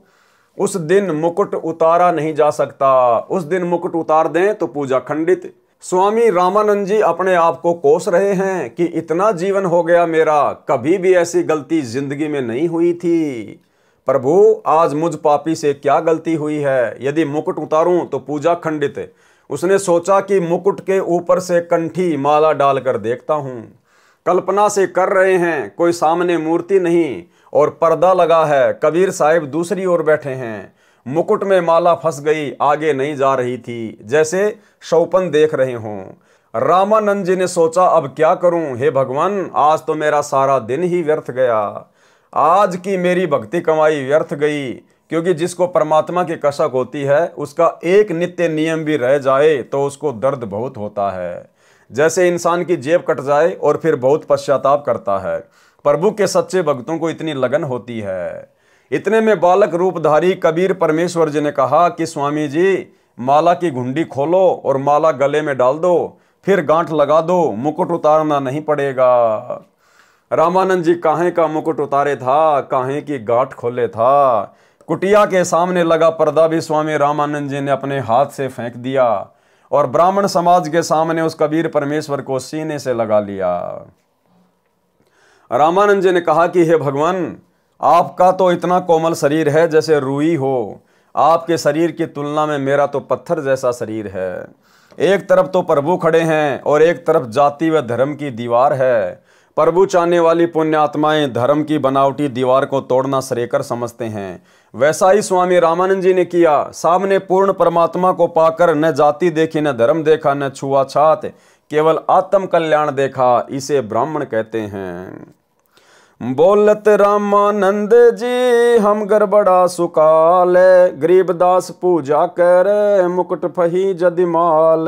Speaker 1: उस दिन मुकुट उतारा नहीं जा सकता, उस दिन मुकुट उतार दें तो पूजा खंडित। स्वामी रामानंद जी अपने आप को कोस रहे हैं कि इतना जीवन हो गया मेरा, कभी भी ऐसी गलती जिंदगी में नहीं हुई थी। प्रभु, आज मुझ पापी से क्या गलती हुई है? यदि मुकुट उतारूं तो पूजा खंडित। उसने सोचा कि मुकुट के ऊपर से कंठी माला डालकर देखता हूं। कल्पना से कर रहे हैं, कोई सामने मूर्ति नहीं और पर्दा लगा है। कबीर साहिब दूसरी ओर बैठे हैं, मुकुट में माला फंस गई, आगे नहीं जा रही थी, जैसे शौपन देख रहे हों। रामानंद जी ने सोचा, अब क्या करूं? हे भगवान, आज तो मेरा सारा दिन ही व्यर्थ गया, आज की मेरी भक्ति कमाई व्यर्थ गई। क्योंकि जिसको परमात्मा की कसक होती है, उसका एक नित्य नियम भी रह जाए तो उसको दर्द बहुत होता है। जैसे इंसान की जेब कट जाए और फिर बहुत पश्चाताप करता है। प्रभु के सच्चे भक्तों को इतनी लगन होती है। इतने में बालक रूपधारी कबीर परमेश्वर जी ने कहा कि स्वामी जी, माला की घुंडी खोलो और माला गले में डाल दो, फिर गांठ लगा दो, मुकुट उतारना नहीं पड़ेगा। रामानंद जी काहे का मुकुट उतारे था, काहे की गांठ खोले था। कुटिया के सामने लगा पर्दा भी स्वामी रामानंद जी ने अपने हाथ से फेंक दिया और ब्राह्मण समाज के सामने उस कबीर परमेश्वर को सीने से लगा लिया। रामानंद जी ने कहा कि हे भगवान, आपका तो इतना कोमल शरीर है जैसे रुई हो, आपके शरीर की तुलना में मेरा तो पत्थर जैसा शरीर है। एक तरफ तो प्रभु खड़े हैं और एक तरफ जाति व धर्म की दीवार है। प्रभु चाहने वाली पुण्य आत्माएं धर्म की बनावटी दीवार को तोड़ना श्रेयकर समझते हैं। वैसा ही स्वामी रामानंद जी ने किया। सामने पूर्ण परमात्मा को पाकर न जाति देखी, न धर्म देखा, न छुआछात, केवल आत्म कल्याण देखा। इसे ब्राह्मण कहते हैं। बोलत रामानंद जी हम गड़बड़ा सुकाल, गरीबदास पूजा कर मुकुट फही जदिमाल।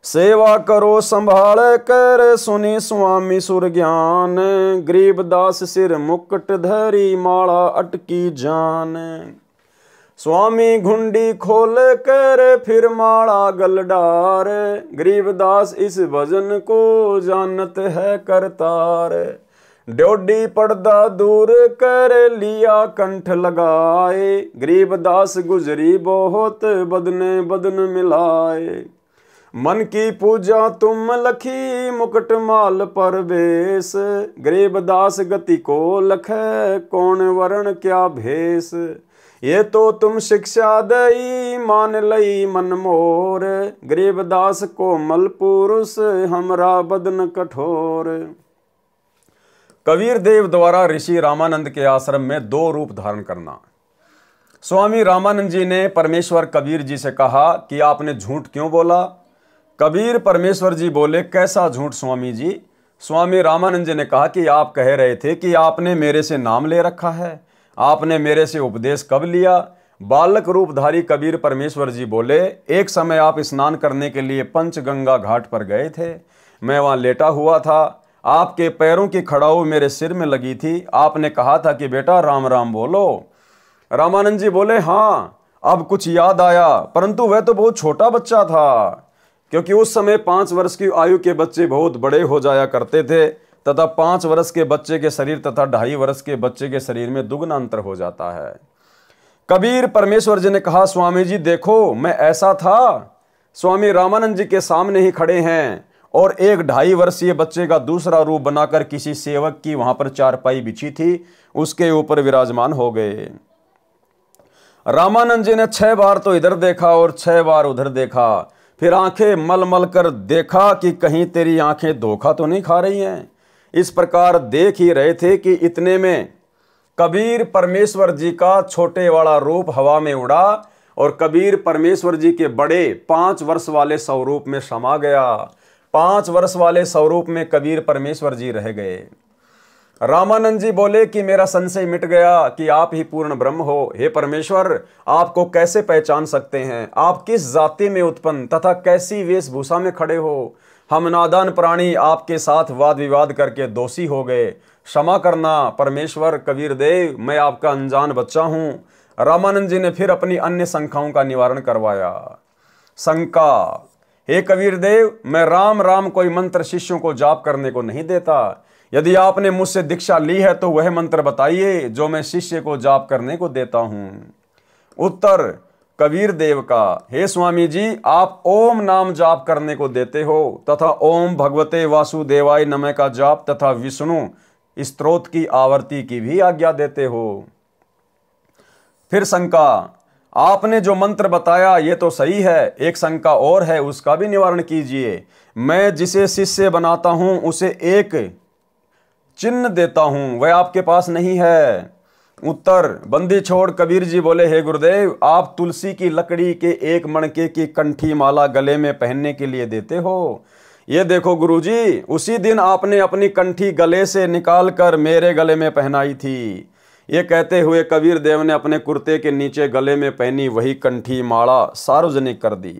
Speaker 1: सेवा करो संभाल कर सुनी स्वामी सुर ज्ञान, गरीबदास सिर मुकुट धरी माला अटकी जान। स्वामी घुंडी खोल कर फिर माला गल डार, गरीबदास इस भजन को जानत है करतार। ड्योडी पर्दा दूर कर लिया कंठ लगाए, गरीबदास गुजरी बहुत बदने बदन मिलाए। मन की पूजा तुम लखी मुकुट माल पर बेस, गरीबदास गति को लखै कौन वरण क्या भेष। ये तो तुम शिक्षा दई मान लई मन मोर, गरीबदास कोमल पुरुष हमरा बदन कठोर। कबीर देव द्वारा ऋषि रामानंद के आश्रम में 2 रूप धारण करना। स्वामी रामानंद जी ने परमेश्वर कबीर जी से कहा कि आपने झूठ क्यों बोला। कबीर परमेश्वर जी बोले, कैसा झूठ स्वामी जी। स्वामी रामानंद जी ने कहा कि आप कह रहे थे कि आपने मेरे से नाम ले रखा है, आपने मेरे से उपदेश कब लिया। बालक रूपधारी कबीर परमेश्वर जी बोले, एक समय आप स्नान करने के लिए पंचगंगा घाट पर गए थे, मैं वहां लेटा हुआ था, आपके पैरों की खड़ाऊ मेरे सिर में लगी थी, आपने कहा था कि बेटा राम राम बोलो। रामानंद जी बोले, हाँ अब कुछ याद आया, परंतु वह तो बहुत छोटा बच्चा था, क्योंकि उस समय 5 वर्ष की आयु के बच्चे बहुत बड़े हो जाया करते थे, तथा 5 वर्ष के बच्चे के शरीर तथा 2.5 वर्ष के बच्चे के शरीर में दुगना अंतर हो जाता है। कबीर परमेश्वर जी ने कहा, स्वामी जी देखो मैं ऐसा था। स्वामी रामानंद जी के सामने ही खड़े हैं और एक 2.5 वर्षीय बच्चे का दूसरा रूप बनाकर किसी सेवक की वहां पर चारपाई बिछी थी, उसके ऊपर विराजमान हो गए। रामानंद जी ने 6 बार तो इधर देखा और 6 बार उधर देखा, फिर आंखें मल मल कर देखा कि कहीं तेरी आंखें धोखा तो नहीं खा रही हैं। इस प्रकार देख ही रहे थे कि इतने में कबीर परमेश्वर जी का छोटे वाला रूप हवा में उड़ा और कबीर परमेश्वर जी के बड़े 5 वर्ष वाले स्वरूप में समा गया। 5 वर्ष वाले स्वरूप में कबीर परमेश्वर जी रह गए। रामानंद जी बोले कि मेरा संशय मिट गया कि आप ही पूर्ण ब्रह्म हो। हे परमेश्वर, आपको कैसे पहचान सकते हैं? आप किस जाति में उत्पन्न तथा कैसी वेशभूषा में खड़े हो? हम नादान प्राणी आपके साथ वाद विवाद करके दोषी हो गए, क्षमा करना परमेश्वर। कबीर देव, मैं आपका अनजान बच्चा हूं। रामानंद जी ने फिर अपनी अन्य शंकाओं का निवारण करवाया। शंका, हे कबीर देव, मैं राम राम कोई मंत्र शिष्यों को जाप करने को नहीं देता। यदि आपने मुझसे दीक्षा ली है तो वह मंत्र बताइए जो मैं शिष्य को जाप करने को देता हूं। उत्तर कबीर देव का, हे स्वामी जी, आप ओम नाम जाप करने को देते हो तथा ओम भगवते वासुदेवाय नमः का जाप तथा विष्णु स्तोत्र की आवर्ती की भी आज्ञा देते हो। फिर शंका, आपने जो मंत्र बताया ये तो सही है, एक शंका और है, उसका भी निवारण कीजिए। मैं जिसे शिष्य बनाता हूं उसे एक चिन्ह देता हूं, वह आपके पास नहीं है। उत्तर बंदी छोड़ कबीर जी बोले, हे गुरुदेव, आप तुलसी की लकड़ी के एक मणके की कंठी माला गले में पहनने के लिए देते हो। ये देखो गुरुजी, उसी दिन आपने अपनी कंठी गले से निकालकर मेरे गले में पहनाई थी। ये कहते हुए कबीर देव ने अपने कुर्ते के नीचे गले में पहनी वही कंठी माला सार्वजनिक कर दी।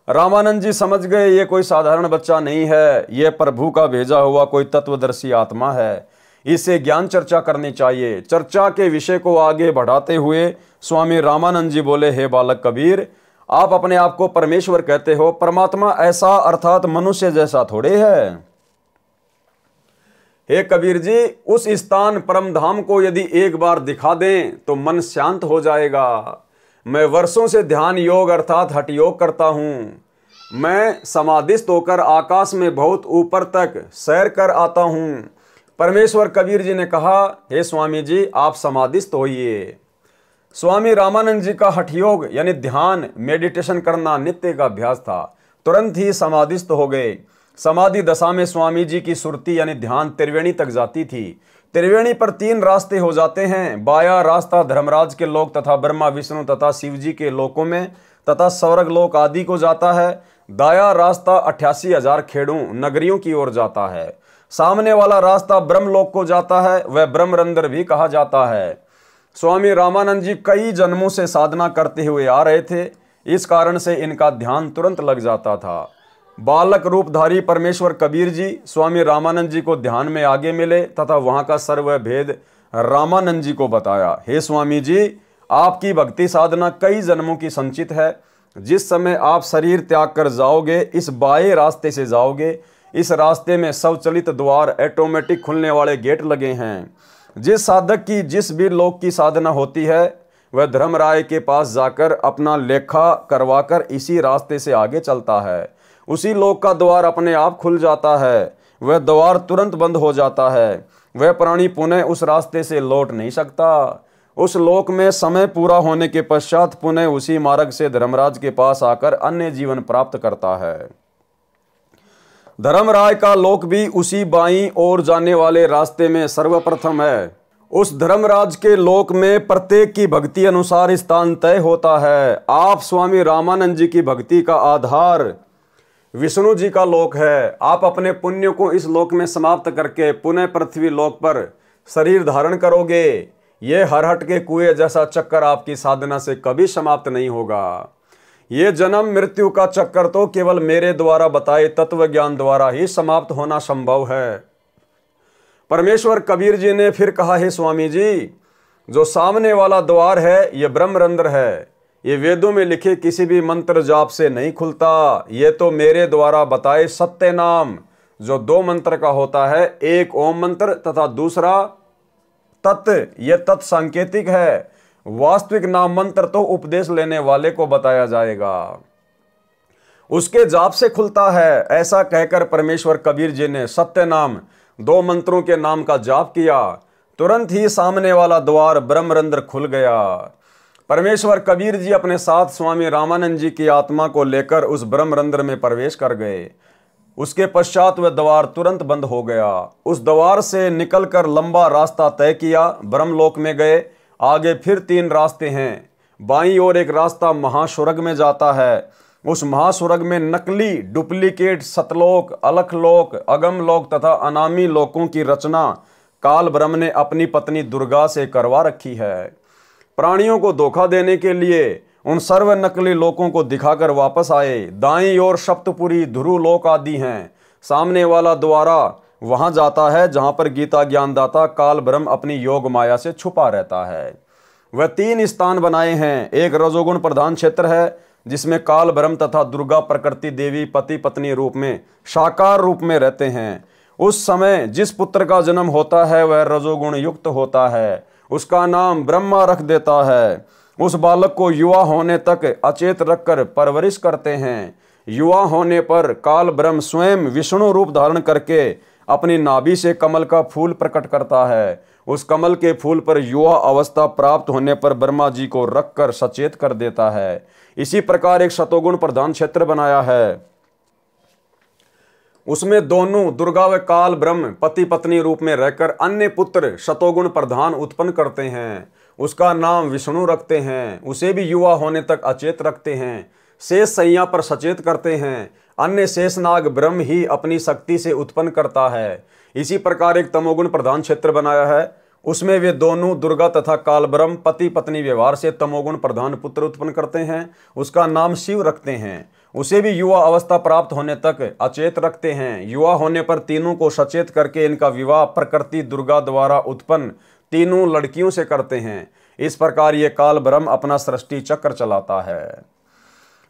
Speaker 1: रामानंद जी समझ गए ये कोई साधारण बच्चा नहीं है, ये प्रभु का भेजा हुआ कोई तत्वदर्शी आत्मा है, इससे ज्ञान चर्चा करनी चाहिए। चर्चा के विषय को आगे बढ़ाते हुए स्वामी रामानंद जी बोले, हे बालक कबीर, आप अपने आप को परमेश्वर कहते हो, परमात्मा ऐसा अर्थात मनुष्य जैसा थोड़े है। हे कबीर जी, उस स्थान परम धाम को यदि एक बार दिखा दें तो मन शांत हो जाएगा। मैं वर्षों से ध्यान योग अर्थात हठ योग करता हूं। मैं समाधिस्थ होकर आकाश में बहुत ऊपर तक सैर कर आता हूं। परमेश्वर कबीर जी ने कहा, हे स्वामी जी, आप समाधिस्थ होइए। स्वामी रामानंद जी का हठ योग यानी ध्यान मेडिटेशन करना नित्य का अभ्यास था। तुरंत ही समाधिस्थ हो गए। समाधि दशा में स्वामी जी की सुरती यानी ध्यान त्रिवेणी तक जाती थी। त्रिवेणी पर 3 रास्ते हो जाते हैं। बाया रास्ता धर्मराज के लोक तथा ब्रह्मा विष्णु तथा शिव जी के लोकों में तथा स्वर्ग लोक आदि को जाता है। दाया रास्ता 88,000 खेड़ों नगरियों की ओर जाता है। सामने वाला रास्ता ब्रह्मलोक को जाता है, वह ब्रह्मरंध्र भी कहा जाता है। स्वामी रामानंद जी कई जन्मों से साधना करते हुए आ रहे थे, इस कारण से इनका ध्यान तुरंत लग जाता था। बालक रूपधारी परमेश्वर कबीर जी स्वामी रामानंद जी को ध्यान में आगे मिले तथा वहां का सर्व भेद रामानंद जी को बताया। हे स्वामी जी, आपकी भक्ति साधना कई जन्मों की संचित है। जिस समय आप शरीर त्याग कर जाओगे, इस बाएं रास्ते से जाओगे। इस रास्ते में स्वचालित द्वार ऑटोमेटिक खुलने वाले गेट लगे हैं। जिस साधक की जिस भी लोक की साधना होती है वह धर्मराय के पास जाकर अपना लेखा करवाकर इसी रास्ते से आगे चलता है। उसी लोक का द्वार अपने आप खुल जाता है, वह द्वार तुरंत बंद हो जाता है। वह प्राणी पुनः उस रास्ते से लौट नहीं सकता। उस लोक में समय पूरा होने के पश्चात पुनः उसी मार्ग से धर्मराज के पास आकर अन्य जीवन प्राप्त करता है। धर्मराज का लोक भी उसी बाईं ओर जाने वाले रास्ते में सर्वप्रथम है। उस धर्मराज के लोक में प्रत्येक की भक्ति अनुसार स्थान तय होता है। आप स्वामी रामानंद जी की भक्ति का आधार विष्णु जी का लोक है। आप अपने पुण्य को इस लोक में समाप्त करके पुनः पृथ्वी लोक पर शरीर धारण करोगे। ये हरहट के कुएं जैसा चक्कर आपकी साधना से कभी समाप्त नहीं होगा। ये जन्म मृत्यु का चक्कर तो केवल मेरे द्वारा बताए तत्व ज्ञान द्वारा ही समाप्त होना संभव है। परमेश्वर कबीर जी ने फिर कहा, हे स्वामी जी, जो सामने वाला द्वार है ये ब्रह्मरंध्र है। ये वेदों में लिखे किसी भी मंत्र जाप से नहीं खुलता। ये तो मेरे द्वारा बताए सत्य नाम जो 2 मंत्र का होता है, एक ओम मंत्र तथा दूसरा तत्। ये तत् सांकेतिक है। वास्तविक नाम मंत्र तो उपदेश लेने वाले को बताया जाएगा, उसके जाप से खुलता है। ऐसा कहकर परमेश्वर कबीर जी ने सत्य नाम 2 मंत्रों के नाम का जाप किया। तुरंत ही सामने वाला द्वार ब्रह्मरंध्र खुल गया। परमेश्वर कबीर जी अपने साथ स्वामी रामानंद जी की आत्मा को लेकर उस ब्रह्मरंध्र में प्रवेश कर गए। उसके पश्चात वह द्वार तुरंत बंद हो गया। उस द्वार से निकलकर लंबा रास्ता तय किया, ब्रह्मलोक में गए। आगे फिर 3 रास्ते हैं। बाईं ओर एक रास्ता महास्वर्ग में जाता है। उस महास्वर्ग में नकली डुप्लीकेट सतलोक, अलखलोक, अगमलोक तथा अनामी लोकों की रचना काल ब्रह्म ने अपनी पत्नी दुर्गा से करवा रखी है। प्राणियों को धोखा देने के लिए उन सर्व नकली लोकों को दिखाकर वापस आए। दाईं ओर सप्तपुरी, ध्रुव लोक आदि हैं। सामने वाला द्वारा वहां जाता है जहां पर गीता ज्ञानदाता काल ब्रह्म अपनी योग माया से छुपा रहता है। वह 3 स्थान बनाए हैं। एक रजोगुण प्रधान क्षेत्र है जिसमें काल ब्रह्म तथा दुर्गा प्रकृति देवी पति पत्नी रूप में साकार रूप में रहते हैं। उस समय जिस पुत्र का जन्म होता है वह रजोगुण युक्त होता है। उसका नाम ब्रह्मा रख देता है। उस बालक को युवा होने तक अचेत रखकर परवरिश करते हैं। युवा होने पर काल ब्रह्म स्वयं विष्णु रूप धारण करके अपनी नाभि से कमल का फूल प्रकट करता है। उस कमल के फूल पर युवा अवस्था प्राप्त होने पर ब्रह्मा जी को रखकर सचेत कर देता है। इसी प्रकार एक शतोगुण प्रधान क्षेत्र बनाया है। उसमें दोनों दुर्गा व काल ब्रह्म पति पत्नी रूप में रहकर अन्य पुत्र शतोगुण प्रधान उत्पन्न करते हैं। उसका नाम विष्णु रखते हैं। उसे भी युवा होने तक अचेत रखते हैं। शेष सैया पर सचेत करते हैं। अन्य शेषनाग ब्रह्म ही अपनी शक्ति से उत्पन्न करता है। इसी प्रकार एक तमोगुण प्रधान क्षेत्र बनाया है। उसमें वे दोनों दुर्गा तथा काल ब्रह्म पति पत्नी व्यवहार से तमोगुण प्रधान पुत्र उत्पन्न करते हैं। उसका नाम शिव रखते हैं। उसे भी युवा अवस्था प्राप्त होने तक अचेत रखते हैं। युवा होने पर तीनों को सचेत करके इनका विवाह प्रकृति दुर्गा द्वारा उत्पन्न 3 लड़कियों से करते हैं। इस प्रकार ये काल ब्रह्म अपना सृष्टि चक्र चलाता है।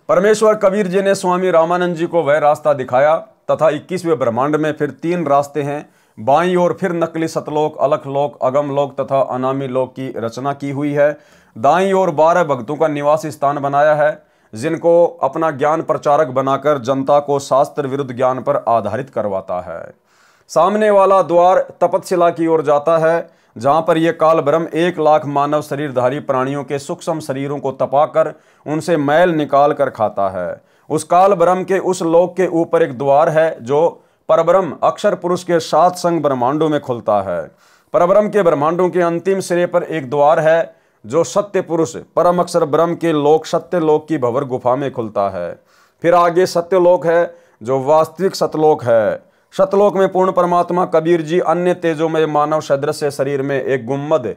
Speaker 1: परमेश्वर कबीर जी ने स्वामी रामानंद जी को वह रास्ता दिखाया तथा 21वें ब्रह्मांड में फिर 3 रास्ते हैं। बाईं ओर फिर नकली सतलोक, अलखलोक, अगमलोक तथा अनामी लोक की रचना की हुई है। दाईं ओर 12 भक्तों का निवास स्थान बनाया है जिनको अपना ज्ञान प्रचारक बनाकर जनता को शास्त्र विरुद्ध ज्ञान पर आधारित करवाता है। सामने वाला द्वार तपतशिला की ओर जाता है जहां पर यह काल ब्रह्म 1 लाख मानव शरीरधारी प्राणियों के सूक्ष्म शरीरों को तपाकर उनसे मैल निकाल कर खाता है। उस काल ब्रह्म के उस लोक के ऊपर एक द्वार है जो परब्रह्म अक्षर पुरुष के 7 संग ब्रह्मांडों में खुलता है। परब्रह्म के ब्रह्मांडों के अंतिम सिरे पर एक द्वार है जो सत्य पुरुष परम अक्षर ब्रह्म के लोक सत्य लोक की भंवर गुफा में खुलता है। फिर आगे सत्यलोक है जो वास्तविक सतलोक है। सतलोक में पूर्ण परमात्मा कबीर जी अन्य तेजोमय मानव सदृश शरीर में एक गुम्मद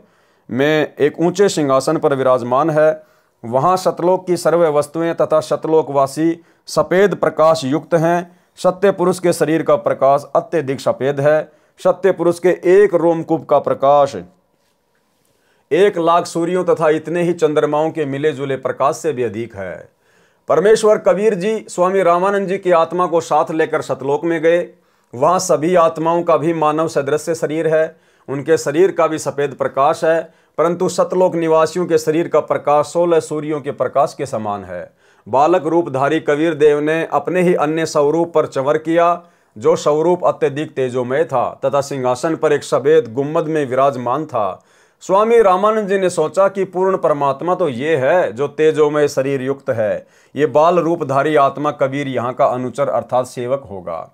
Speaker 1: में एक ऊंचे सिंहासन पर विराजमान है। वहां सतलोक की सर्व वस्तुएं तथा सतलोकवासी सफेद प्रकाश युक्त हैं। सत्य पुरुष के शरीर का प्रकाश अत्यधिक सफेद है। सत्य पुरुष के एक रोमकूप का प्रकाश 1 लाख सूर्यों तथा इतने ही चंद्रमाओं के मिले जुले प्रकाश से भी अधिक है। परमेश्वर कबीर जी स्वामी रामानंद जी की आत्मा को साथ लेकर सतलोक में गए। वहां सभी आत्माओं का भी मानव सदृश शरीर है। उनके शरीर का भी सफेद प्रकाश है, परंतु सतलोक निवासियों के शरीर का प्रकाश 16 सूर्यों के प्रकाश के समान है। बालक रूपधारी कबीर देव ने अपने ही अन्य स्वरूप पर चंवर किया, जो स्वरूप अत्यधिक तेजोमय था तथा सिंहासन पर एक सफेद गुम्बद में विराजमान था। स्वामी रामानंद जी ने सोचा कि पूर्ण परमात्मा तो ये है जो तेजोमय शरीर युक्त है, ये बाल रूपधारी आत्मा कबीर यहाँ का अनुचर अर्थात सेवक होगा।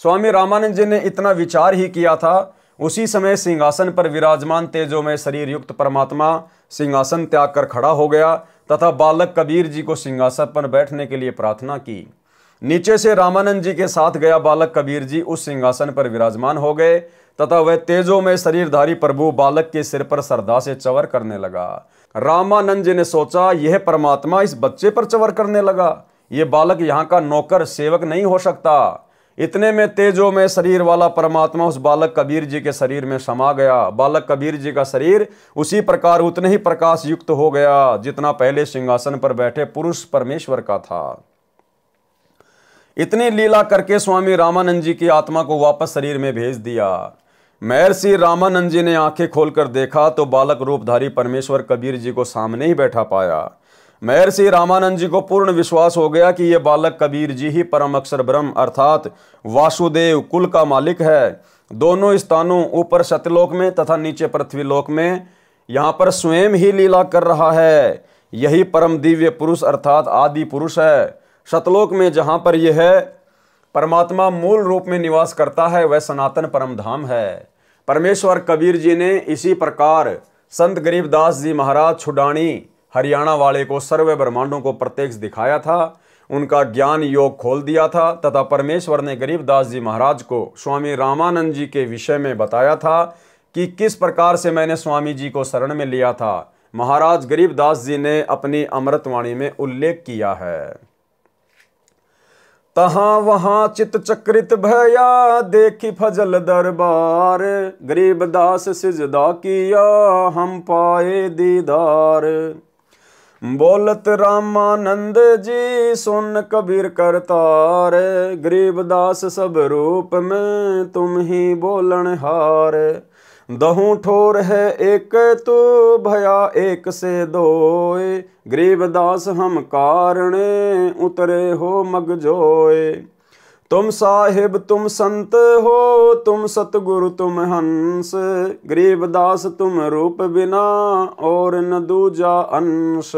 Speaker 1: स्वामी रामानंद जी ने इतना विचार ही किया था, उसी समय सिंहासन पर विराजमान तेजोमय शरीर युक्त परमात्मा सिंहासन त्याग कर खड़ा हो गया तथा बालक कबीर जी को सिंहासन पर बैठने के लिए प्रार्थना की। नीचे से रामानंद जी के साथ गया बालक कबीर जी उस सिंहासन पर विराजमान हो गए तथा वह तेजोमय शरीरधारी प्रभु बालक के सिर पर श्रद्धा से चंवर करने लगा। रामानंद जी ने सोचा, यह परमात्मा इस बच्चे पर चंवर करने लगा, यह बालक यहाँ का नौकर सेवक नहीं हो सकता। इतने में तेजोमय शरीर वाला परमात्मा उस बालक कबीर जी के शरीर में समा गया। बालक कबीर जी का शरीर उसी प्रकार उतने ही प्रकाश युक्त हो गया जितना पहले सिंहासन पर बैठे पुरुष परमेश्वर का था। इतनी लीला करके स्वामी रामानंद जी की आत्मा को वापस शरीर में भेज दिया। महर्षि रामानंद जी ने आंखें खोलकर देखा तो बालक रूपधारी परमेश्वर कबीर जी को सामने ही बैठा पाया। महर्षि रामानंद जी को पूर्ण विश्वास हो गया कि यह बालक कबीर जी ही परम अक्षर ब्रह्म अर्थात वासुदेव कुल का मालिक है। दोनों स्थानों ऊपर सत्यलोक में तथा नीचे पृथ्वीलोक में यहाँ पर स्वयं ही लीला कर रहा है। यही परम दिव्य पुरुष अर्थात आदि पुरुष है। सतलोक में जहाँ पर यह परमात्मा मूल रूप में निवास करता है वह सनातन परम धाम है। परमेश्वर कबीर जी ने इसी प्रकार संत गरीबदास जी महाराज छुडानी हरियाणा वाले को सर्व ब्रह्मांडों को प्रत्यक्ष दिखाया था, उनका ज्ञान योग खोल दिया था तथा परमेश्वर ने गरीबदास जी महाराज को स्वामी रामानंद जी के विषय में बताया था कि किस प्रकार से मैंने स्वामी जी को शरण में लिया था। महाराज गरीबदास जी ने अपनी अमृतवाणी में उल्लेख किया है, तहाँ वहाँ चित चक्रित भया देखी फजल दरबार, गरीबदास सिजदा किया हम पाए दीदार। बोलत रामानंद जी सुन कबीर करतार, गरीबदास सब रूप में तुम ही बोलन हार। दहू ठोर है एक तो भया एक से दोए, गरीबदास हम कारणे उतरे हो मगजोए। तुम साहिब तुम संत हो तुम सतगुरु तुम हंस, गरीबदास तुम रूप बिना और न दूजा अंश।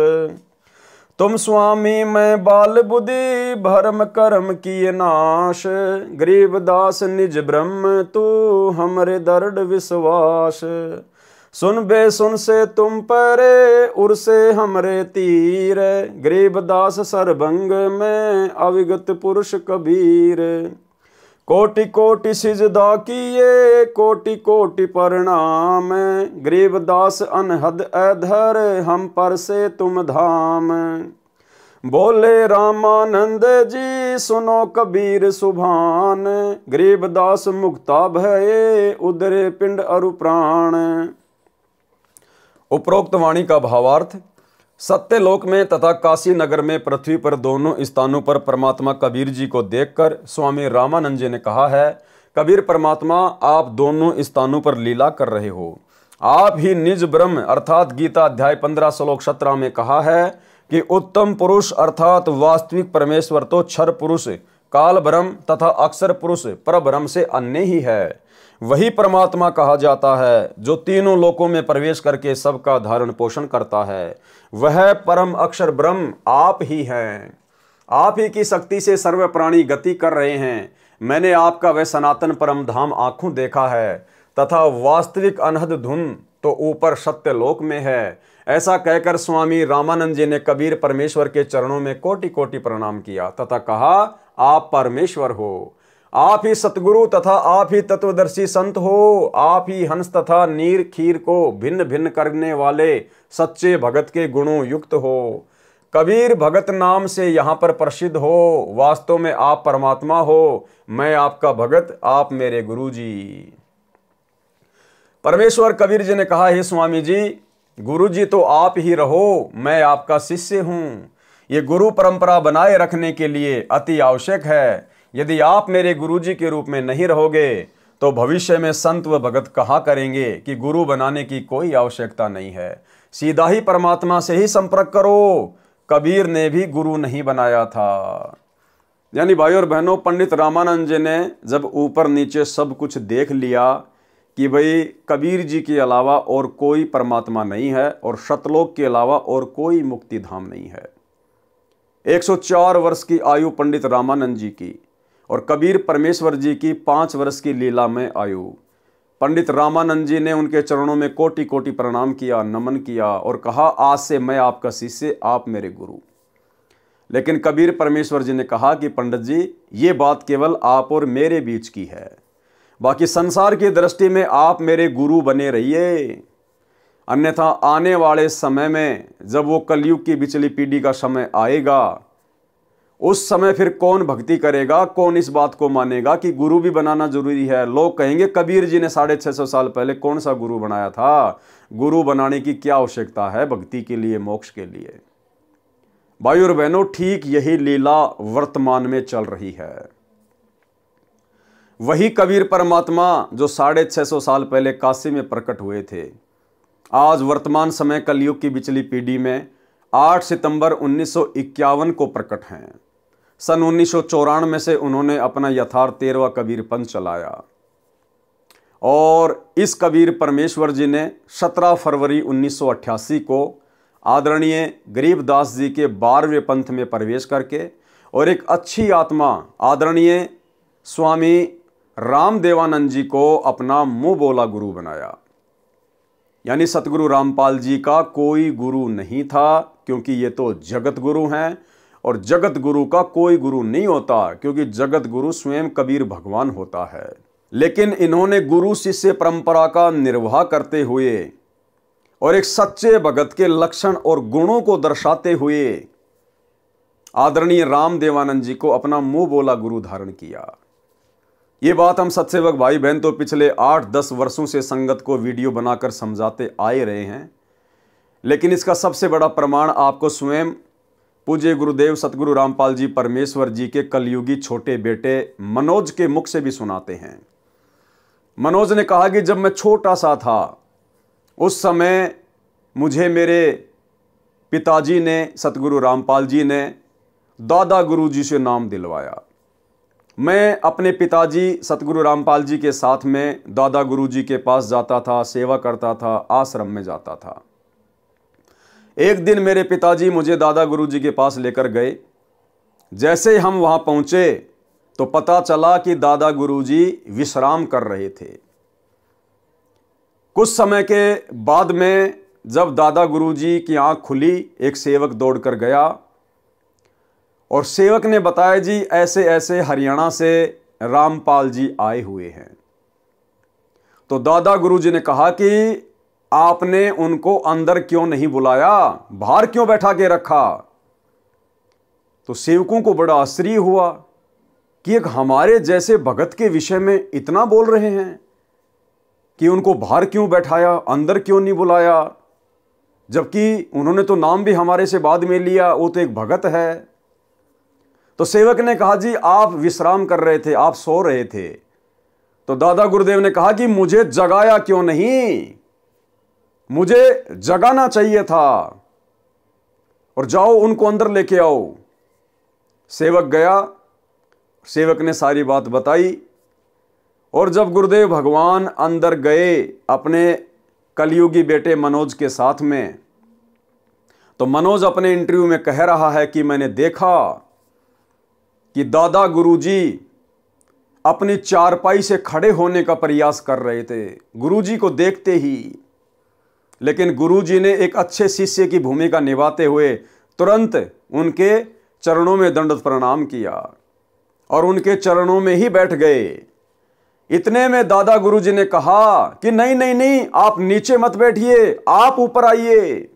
Speaker 1: तुम स्वामी मैं बाल बुद्धि भरम कर्म किए नाश, गरीबदास निज ब्रह्म तू हमरे दर्द विश्वास। सुन बे सुन से तुम परे उर से हमरे तीर, गरीबदास सरभंग में अविगत पुरुष कबीर। कोटि कोटि सिजदा किए कोटि कोटि प्रणाम, गरीबदास अनहद अधर हम पर से तुम धाम। बोले रामानंद जी सुनो कबीर सुभान, गरीबदास मुक्ता भये उदरे पिंड अरु प्राण। उपरोक्त वाणी का भावार्थ, सत्यलोक में तथा काशी नगर में पृथ्वी पर दोनों स्थानों पर परमात्मा कबीर जी को देखकर स्वामी रामानंद जी ने कहा है, कबीर परमात्मा आप दोनों स्थानों पर लीला कर रहे हो। आप ही निज ब्रह्म अर्थात गीता अध्याय 15 श्लोक 17 में कहा है कि उत्तम पुरुष अर्थात वास्तविक परमेश्वर तो क्षर पुरुष काल ब्रह्म तथा अक्षर पुरुष परब्रह्म से अन्य ही है। वही परमात्मा कहा जाता है जो तीनों लोकों में प्रवेश करके सबका धारण पोषण करता है। वह परम अक्षर ब्रह्म आप ही हैं। आप ही की शक्ति से सर्व प्राणी गति कर रहे हैं। मैंने आपका वह सनातन परम धाम आंखों देखा है तथा वास्तविक अनहद धुन तो ऊपर सत्य लोक में है। ऐसा कहकर स्वामी रामानंद जी ने कबीर परमेश्वर के चरणों में कोटि कोटि प्रणाम किया तथा कहा, आप परमेश्वर हो, आप ही सतगुरु तथा आप ही तत्वदर्शी संत हो, आप ही हंस तथा नीर खीर को भिन्न भिन्न करने वाले सच्चे भगत के गुणों युक्त हो। कबीर भगत नाम से यहाँ पर प्रसिद्ध हो। वास्तव में आप परमात्मा हो, मैं आपका भगत, आप मेरे गुरु जी। परमेश्वर कबीर जी ने कहा, हे स्वामी जी, गुरु जी तो आप ही रहो, मैं आपका शिष्य हूँ। ये गुरु परंपरा बनाए रखने के लिए अति आवश्यक है। यदि आप मेरे गुरु जी के रूप में नहीं रहोगे तो भविष्य में संत व भगत कहा करेंगे कि गुरु बनाने की कोई आवश्यकता नहीं है। सीधा ही परमात्मा से ही संपर्क करो। कबीर ने भी गुरु नहीं बनाया था। यानी भाई और बहनों, पंडित रामानंद जी ने जब ऊपर नीचे सब कुछ देख लिया कि भाई कबीर जी के अलावा और कोई परमात्मा नहीं है और सतलोक के अलावा और कोई मुक्ति धाम नहीं है। 104 वर्ष की आयु पंडित रामानंद जी की और कबीर परमेश्वर जी की 5 वर्ष की लीला में आयु। पंडित रामानंद जी ने उनके चरणों में कोटि कोटि प्रणाम किया, नमन किया और कहा, आज से मैं आपका शिष्य, आप मेरे गुरु। लेकिन कबीर परमेश्वर जी ने कहा कि पंडित जी, ये बात केवल आप और मेरे बीच की है, बाकी संसार की दृष्टि में आप मेरे गुरु बने रहिए, अन्यथा आने वाले समय में जब वो कलयुग की बिचली पीढ़ी का समय आएगा, उस समय फिर कौन भक्ति करेगा, कौन इस बात को मानेगा कि गुरु भी बनाना जरूरी है। लोग कहेंगे कबीर जी ने 650 साल पहले कौन सा गुरु बनाया था, गुरु बनाने की क्या आवश्यकता है भक्ति के लिए, मोक्ष के लिए। भाई और बहनों, ठीक यही लीला वर्तमान में चल रही है। वही कबीर परमात्मा जो 650 साल पहले काशी में प्रकट हुए थे, आज वर्तमान समय कलयुग की बिचली पीढ़ी में 8 सितंबर 1951 को प्रकट हैं। सन 1994 से उन्होंने अपना यथार्थ 13वां कबीर पंथ चलाया और इस कबीर परमेश्वर जी ने 17 फरवरी 1988 को आदरणीय गरीबदास जी के 12वें पंथ में प्रवेश करके और एक अच्छी आत्मा आदरणीय स्वामी रामदेवानंद जी को अपना मुंह बोला गुरु बनाया। यानी सतगुरु रामपाल जी का कोई गुरु नहीं था, क्योंकि ये तो जगत गुरु हैं और जगत गुरु का कोई गुरु नहीं होता, क्योंकि जगत गुरु स्वयं कबीर भगवान होता है। लेकिन इन्होंने गुरु शिष्य परंपरा का निर्वाह करते हुए और एक सच्चे भगत के लक्षण और गुणों को दर्शाते हुए आदरणीय रामदेवानंद जी को अपना मुंह बोला गुरु धारण किया। ये बात हम सत्सेवक भाई बहन तो पिछले 8-10 वर्षों से संगत को वीडियो बनाकर समझाते आए रहे हैं, लेकिन इसका सबसे बड़ा प्रमाण आपको स्वयं पूज्य गुरुदेव सतगुरु रामपाल जी परमेश्वर जी के कलयुगी छोटे बेटे मनोज के मुख से भी सुनाते हैं। मनोज ने कहा कि जब मैं छोटा सा था, उस समय मुझे मेरे पिताजी ने, सतगुरु रामपाल जी ने दादा गुरु जी से नाम दिलवाया। मैं अपने पिताजी सतगुरु रामपाल जी के साथ में दादा गुरु जी के पास जाता था, सेवा करता था, आश्रम में जाता था। एक दिन मेरे पिताजी मुझे दादा गुरु जी के पास लेकर गए। जैसे हम वहां पहुंचे तो पता चला कि दादा गुरु जी विश्राम कर रहे थे। कुछ समय के बाद में जब दादा गुरु जी की आंख खुली, एक सेवक दौड़कर गया और सेवक ने बताया, जी ऐसे ऐसे हरियाणा से रामपाल जी आए हुए हैं। तो दादा गुरु जी ने कहा कि आपने उनको अंदर क्यों नहीं बुलाया, बाहर क्यों बैठा के रखा। तो सेवकों को बड़ा आश्चर्य हुआ कि एक हमारे जैसे भगत के विषय में इतना बोल रहे हैं कि उनको बाहर क्यों बैठाया, अंदर क्यों नहीं बुलाया, जबकि उन्होंने तो नाम भी हमारे से बाद में लिया, वो तो एक भगत है। तो सेवक ने कहा, जी आप विश्राम कर रहे थे, आप सो रहे थे। तो दादा गुरुदेव ने कहा कि मुझे जगाया क्यों नहीं, मुझे जगाना चाहिए था, और जाओ उनको अंदर लेके आओ। सेवक गया, सेवक ने सारी बात बताई और जब गुरुदेव भगवान अंदर गए अपने कलयुगी बेटे मनोज के साथ में, तो मनोज अपने इंटरव्यू में कह रहा है कि मैंने देखा कि दादा गुरुजी अपनी चारपाई से खड़े होने का प्रयास कर रहे थे गुरुजी को देखते ही, लेकिन गुरुजी ने एक अच्छे शिष्य की भूमिका निभाते हुए तुरंत उनके चरणों में दंडवत प्रणाम किया और उनके चरणों में ही बैठ गए। इतने में दादा गुरुजी ने कहा कि नहीं नहीं नहीं, आप नीचे मत बैठिए, आप ऊपर आइए,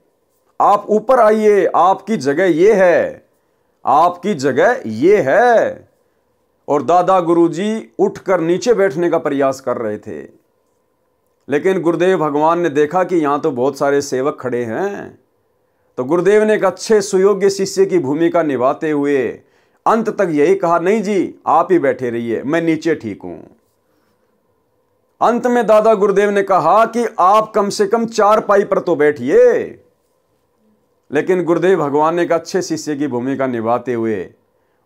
Speaker 1: आप ऊपर आइए, आपकी जगह ये है, आपकी जगह ये है। और दादा गुरुजी उठकर नीचे बैठने का प्रयास कर रहे थे, लेकिन गुरुदेव भगवान ने देखा कि यहां तो बहुत सारे सेवक खड़े हैं, तो गुरुदेव ने एक अच्छे सुयोग्य शिष्य की भूमिका निभाते हुए अंत तक यही कहा, नहीं जी आप ही बैठे रहिए, मैं नीचे ठीक हूं। अंत में दादा गुरुदेव ने कहा कि आप कम से कम चारपाई पर तो बैठिए, लेकिन गुरुदेव भगवान ने एक अच्छे शिष्य की भूमिका निभाते हुए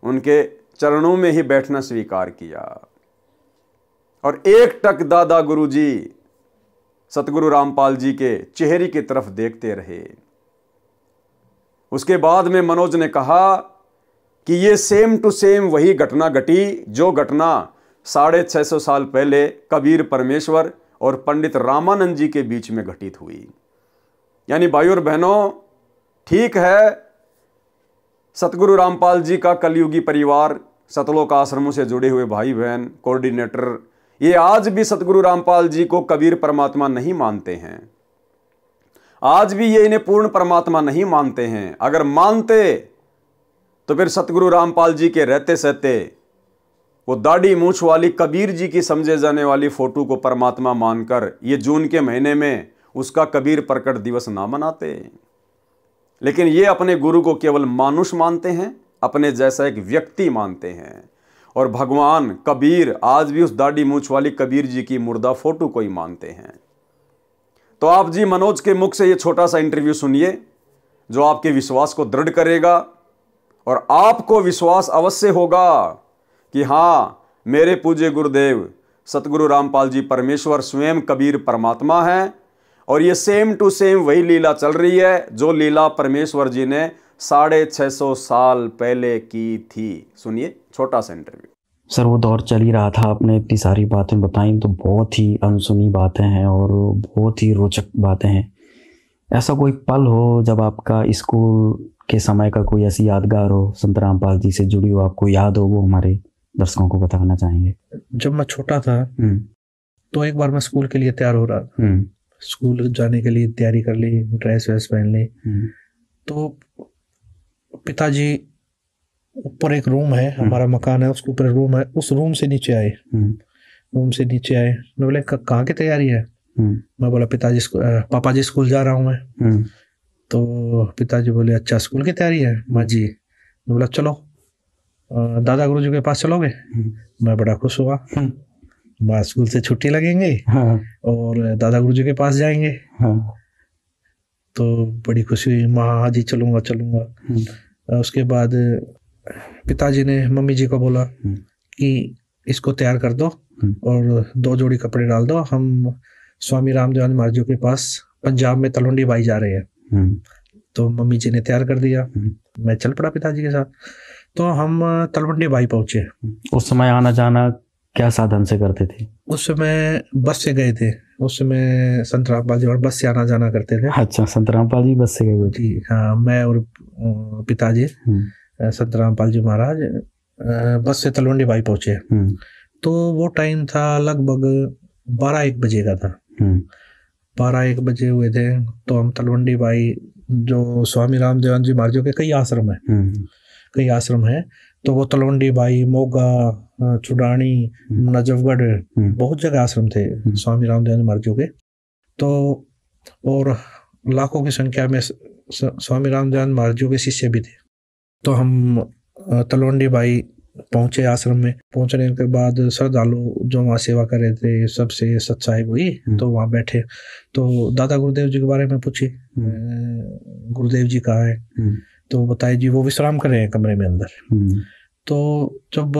Speaker 1: उनके चरणों में ही बैठना स्वीकार किया और एक टक दादा गुरुजी सतगुरु रामपाल जी के चेहरे की तरफ देखते रहे। उसके बाद में मनोज ने कहा कि ये सेम टू सेम वही घटना घटी जो घटना 650 साल पहले कबीर परमेश्वर और पंडित रामानंद जी के बीच में घटित हुई। यानी भाइयों और बहनों, ठीक है, सतगुरु रामपाल जी का कलयुगी परिवार, सतलोक आश्रमों से जुड़े हुए भाई बहन, कोऑर्डिनेटर, ये आज भी सतगुरु रामपाल जी को कबीर परमात्मा नहीं मानते हैं। आज भी ये इन्हें पूर्ण परमात्मा नहीं मानते हैं। अगर मानते तो फिर सतगुरु रामपाल जी के रहते सहते वो दाढ़ी मूछ वाली कबीर जी की समझे जाने वाली फोटो को परमात्मा मानकर ये जून के महीने में उसका कबीर प्रकट दिवस ना मनाते। लेकिन ये अपने गुरु को केवल मानुष मानते हैं, अपने जैसा एक व्यक्ति मानते हैं। और भगवान कबीर आज भी उस दाढ़ी मूछ वाली कबीर जी की मुर्दा फोटो को ही मानते हैं। तो आप जी मनोज के मुख से ये छोटा सा इंटरव्यू सुनिए जो आपके विश्वास को दृढ़ करेगा और आपको विश्वास अवश्य होगा कि हाँ, मेरे पूज्य गुरुदेव सतगुरु रामपाल जी परमेश्वर स्वयं कबीर परमात्मा हैं और ये सेम टू सेम वही लीला चल रही है जो लीला परमेश्वर जी ने 650 साल पहले की थी। सुनिए छोटा सा इंटरव्यू।
Speaker 2: सर, वो दौर चल ही रहा था, आपने इतनी सारी बातें बताई तो बहुत ही अनसुनी बातें हैं और बहुत ही रोचक बातें हैं। ऐसा कोई पल हो जब आपका स्कूल के समय का कोई ऐसी यादगार हो, संत रामपाल जी से जुड़ी हो, आपको याद हो, वो हमारे दर्शकों को बताना चाहेंगे।
Speaker 3: जब मैं छोटा था तो एक बार मैं स्कूल के लिए तैयार हो रहा था, स्कूल जाने के लिए तैयारी कर ली, ड्रेस वेस पहन ली। तो पिताजी ऊपर एक रूम है, हमारा मकान है, उसके ऊपर रूम है, उस रूम से नीचे आए। मैं बोले कहाँ की तैयारी है? मैं बोला पिताजी पापा जी स्कूल जा रहा हूँ मैं। तो पिताजी बोले अच्छा स्कूल की तैयारी है? माँ जी। मैं बोला चलो दादा गुरु जी के पास चलोगे? मैं बड़ा खुश हुआ, माँ स्कूल से छुट्टी लगेंगे और दादा गुरु जी के पास जाएंगे। तो बड़ी खुशी हुई, माँ हाँ जी चलूंगा चलूंगा। उसके बाद पिताजी ने मम्मी जी को बोला कि इसको तैयार कर दो और 2 जोड़ी कपड़े डाल दो, हम स्वामी रामदेव महाराज जी के पास पंजाब में तलवंडी बाई जा रहे हैं। तो मम्मी जी ने तैयार कर दिया, मैं चल पड़ा पिताजी के साथ। तो हम तलवंडी बाई पहुंचे।
Speaker 2: उस समय आना जाना क्या साधन से करते थे?
Speaker 3: उस समय बस से गए थे, उस समय संत रामपाल जी और बस से आना जाना करते थे।
Speaker 2: अच्छा, संत रामपाल जी बस से गए थे?
Speaker 3: हाँ, मैं और पिताजी संत रामपाल जी महाराज बस से तलवंडी बाई पहुंचे। तो वो टाइम था लगभग 12-1 बजे का था। 12-1 बजे हुए थे। तो हम तलवंडी बाई, जो स्वामी रामदेव जी महाराज जी के कई आश्रम है, तो वो तलवंडी बाई, मोगा, चुडानी, नजफगढ़, बहुत जगह आश्रम थे स्वामी रामदेव महाराज जी के। तो और लाखों की संख्या में स्वामी रामदेव महाराज जी के शिष्य भी थे। तो हम तलवंडी बाई पहुंचे आश्रम में। पहुंचने के बाद श्रद्धालु जो वहाँ सेवा कर रहे थे सबसे सत्साई हुई, तो वहाँ बैठे। तो दादा गुरुदेव जी के बारे में पूछे, गुरुदेव जी कहाँ है? तो बताए जी वो विश्राम कर रहे हैं कमरे में अंदर। तो जब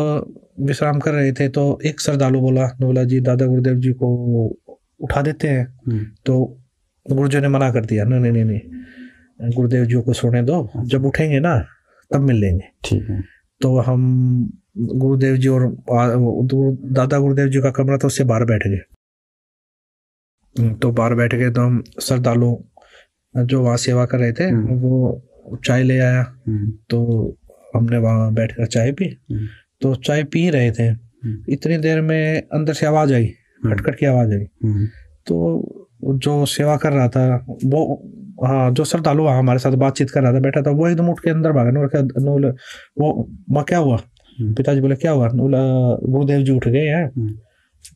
Speaker 3: विश्राम कर रहे थे तो एक श्रद्धालु बोला जी दादा गुरुदेव जी को उठा देते हैं। तो गुरुजी ने मना कर दिया, नहीं, गुरुदेव जी को सोने दो, जब उठेंगे ना तब मिल लेंगे।
Speaker 2: ठीक है।
Speaker 3: तो हम गुरुदेव जी और दादा गुरुदेव जी का कमरा था, उससे बाहर बैठ गए। तो बाहर बैठ गए तो हम श्रद्धालु जो वहाँ सेवा कर रहे थे वो चाय ले आया। तो हमने वहाँ बैठकर चाय पी। तो चाय पी रहे थे, इतनी देर में अंदर से आवाज आई, खटखट की आवाज आई। तो जो सेवा कर रहा था वो, हाँ, जो श्रद्धालु हमारे साथ बातचीत कर रहा था, बैठा था, वो एकदम उठ के अंदर भागा। वो माँ क्या हुआ? पिताजी बोले क्या हुआ? गुरुदेव जी उठ गए हैं।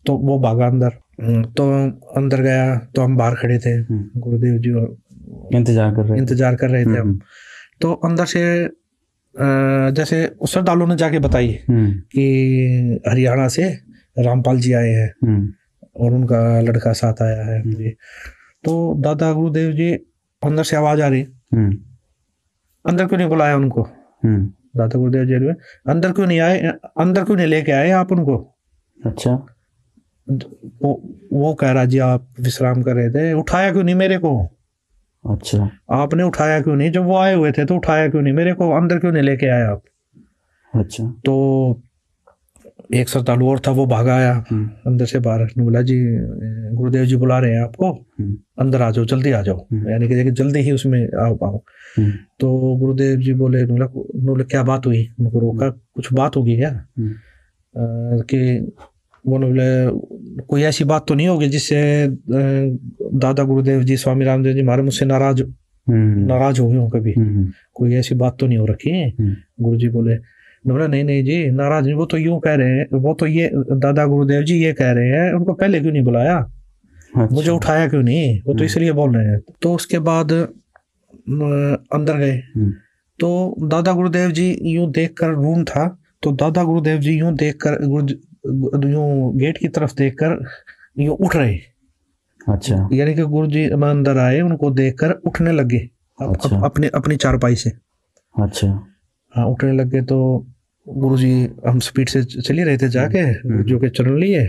Speaker 3: तो वो भागा अंदर। तो अंदर गया तो हम बाहर खड़े थे, गुरुदेव जी इंतजार कर रहे थे हम। तो अंदर से जैसे श्रद्धालु ने जाके बताई कि हरियाणा से रामपाल जी आए हैं और उनका लड़का साथ आया है। तो दादा गुरुदेव जी, अंदर से आवाज आ रही, अंदर क्यों नहीं बुलाया उनको? दादा गुरुदेव जी में अंदर क्यों नहीं आए, अंदर क्यों नहीं लेके आए आप उनको?
Speaker 2: अच्छा।
Speaker 3: वो कह रहा जी आप विश्राम कर रहे थे, उठाया क्यों नहीं मेरे को?
Speaker 2: अच्छा,
Speaker 3: आपने उठाया क्यों नहीं? जब वो आए हुए थे तो उठाया क्यों नहीं मेरे को? अंदर क्यों नहीं लेके आए आप?
Speaker 2: अच्छा।
Speaker 3: तो एक श्रद्धालु और था, वो भागा आया अंदर से बाहर, बोला जी गुरुदेव जी बुला रहे हैं आपको, अंदर आ जाओ, जल्दी आ जाओ, यानी कि जल्दी ही उसमें आओ। तो गुरुदेव जी बोले, क्या बात हुई? उनको रोका, कुछ बात होगी क्या? कि वो बोले कोई ऐसी बात तो नहीं होगी जिससे दादा गुरुदेव जी स्वामी रामदेव जी महाराज मुझसे नाराज हो गए हो कभी? कोई ऐसी बात तो नहीं हो रखी है? गुरु जी बोले, बोला नहीं जी नाराज नहीं, वो तो यूं कह रहे हैं, वो तो ये दादा गुरुदेव जी ये कह रहे हैं उनको पहले क्यों नहीं बुलाया? अच्छा। मुझे उठाया क्यों नहीं? वो तो इसलिए बोल रहे हैं। तो उसके बाद अंदर गए तो दादा गुरुदेव जी यूं देखकर, रूम था तो दादा गुरुदेव जी यूं देखकर, यूं गेट की तरफ देखकर यूं उठ रहे। अच्छा। यानी कि गुरु जी अंदर आए, उनको देखकर उठने लगे। अच्छा। अपनी चारपाई से। अच्छा। हाँ, उठने लगे तो गुरु जी, हम स्पीड से चल ही रहे थे, जाके गुरुजी के चरण लिए,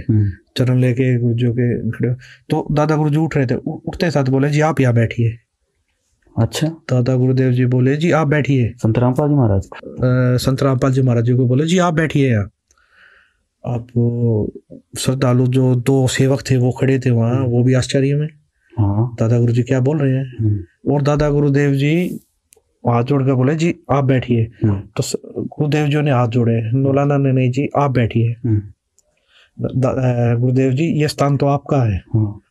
Speaker 3: चरण लेके गुरुजी के खड़े, तो दादा गुरुजी उठ रहे थे, उठते साथ बोले जी आप यहाँ बैठिए। अच्छा। दादा गुरुदेव जी बोले जी आप बैठिए। संत रामपाल जी महाराज, संत रामपाल जी महाराज जी को बोले जी आप बैठिए यहाँ। अब श्रद्धालु जो दो सेवक थे वो खड़े थे वहाँ, वो भी आश्चर्य में, दादा गुरुजी क्या बोल रहे हैं। और दादा गुरुदेव जी हाथ जोड़ कर बोले जी आप बैठिए। तो गुरुदेव जी ने हाथ जोड़े, मौलाना ने नहीं जी आप बैठिए। गुरुदेव जी ये स्थान तो आपका है,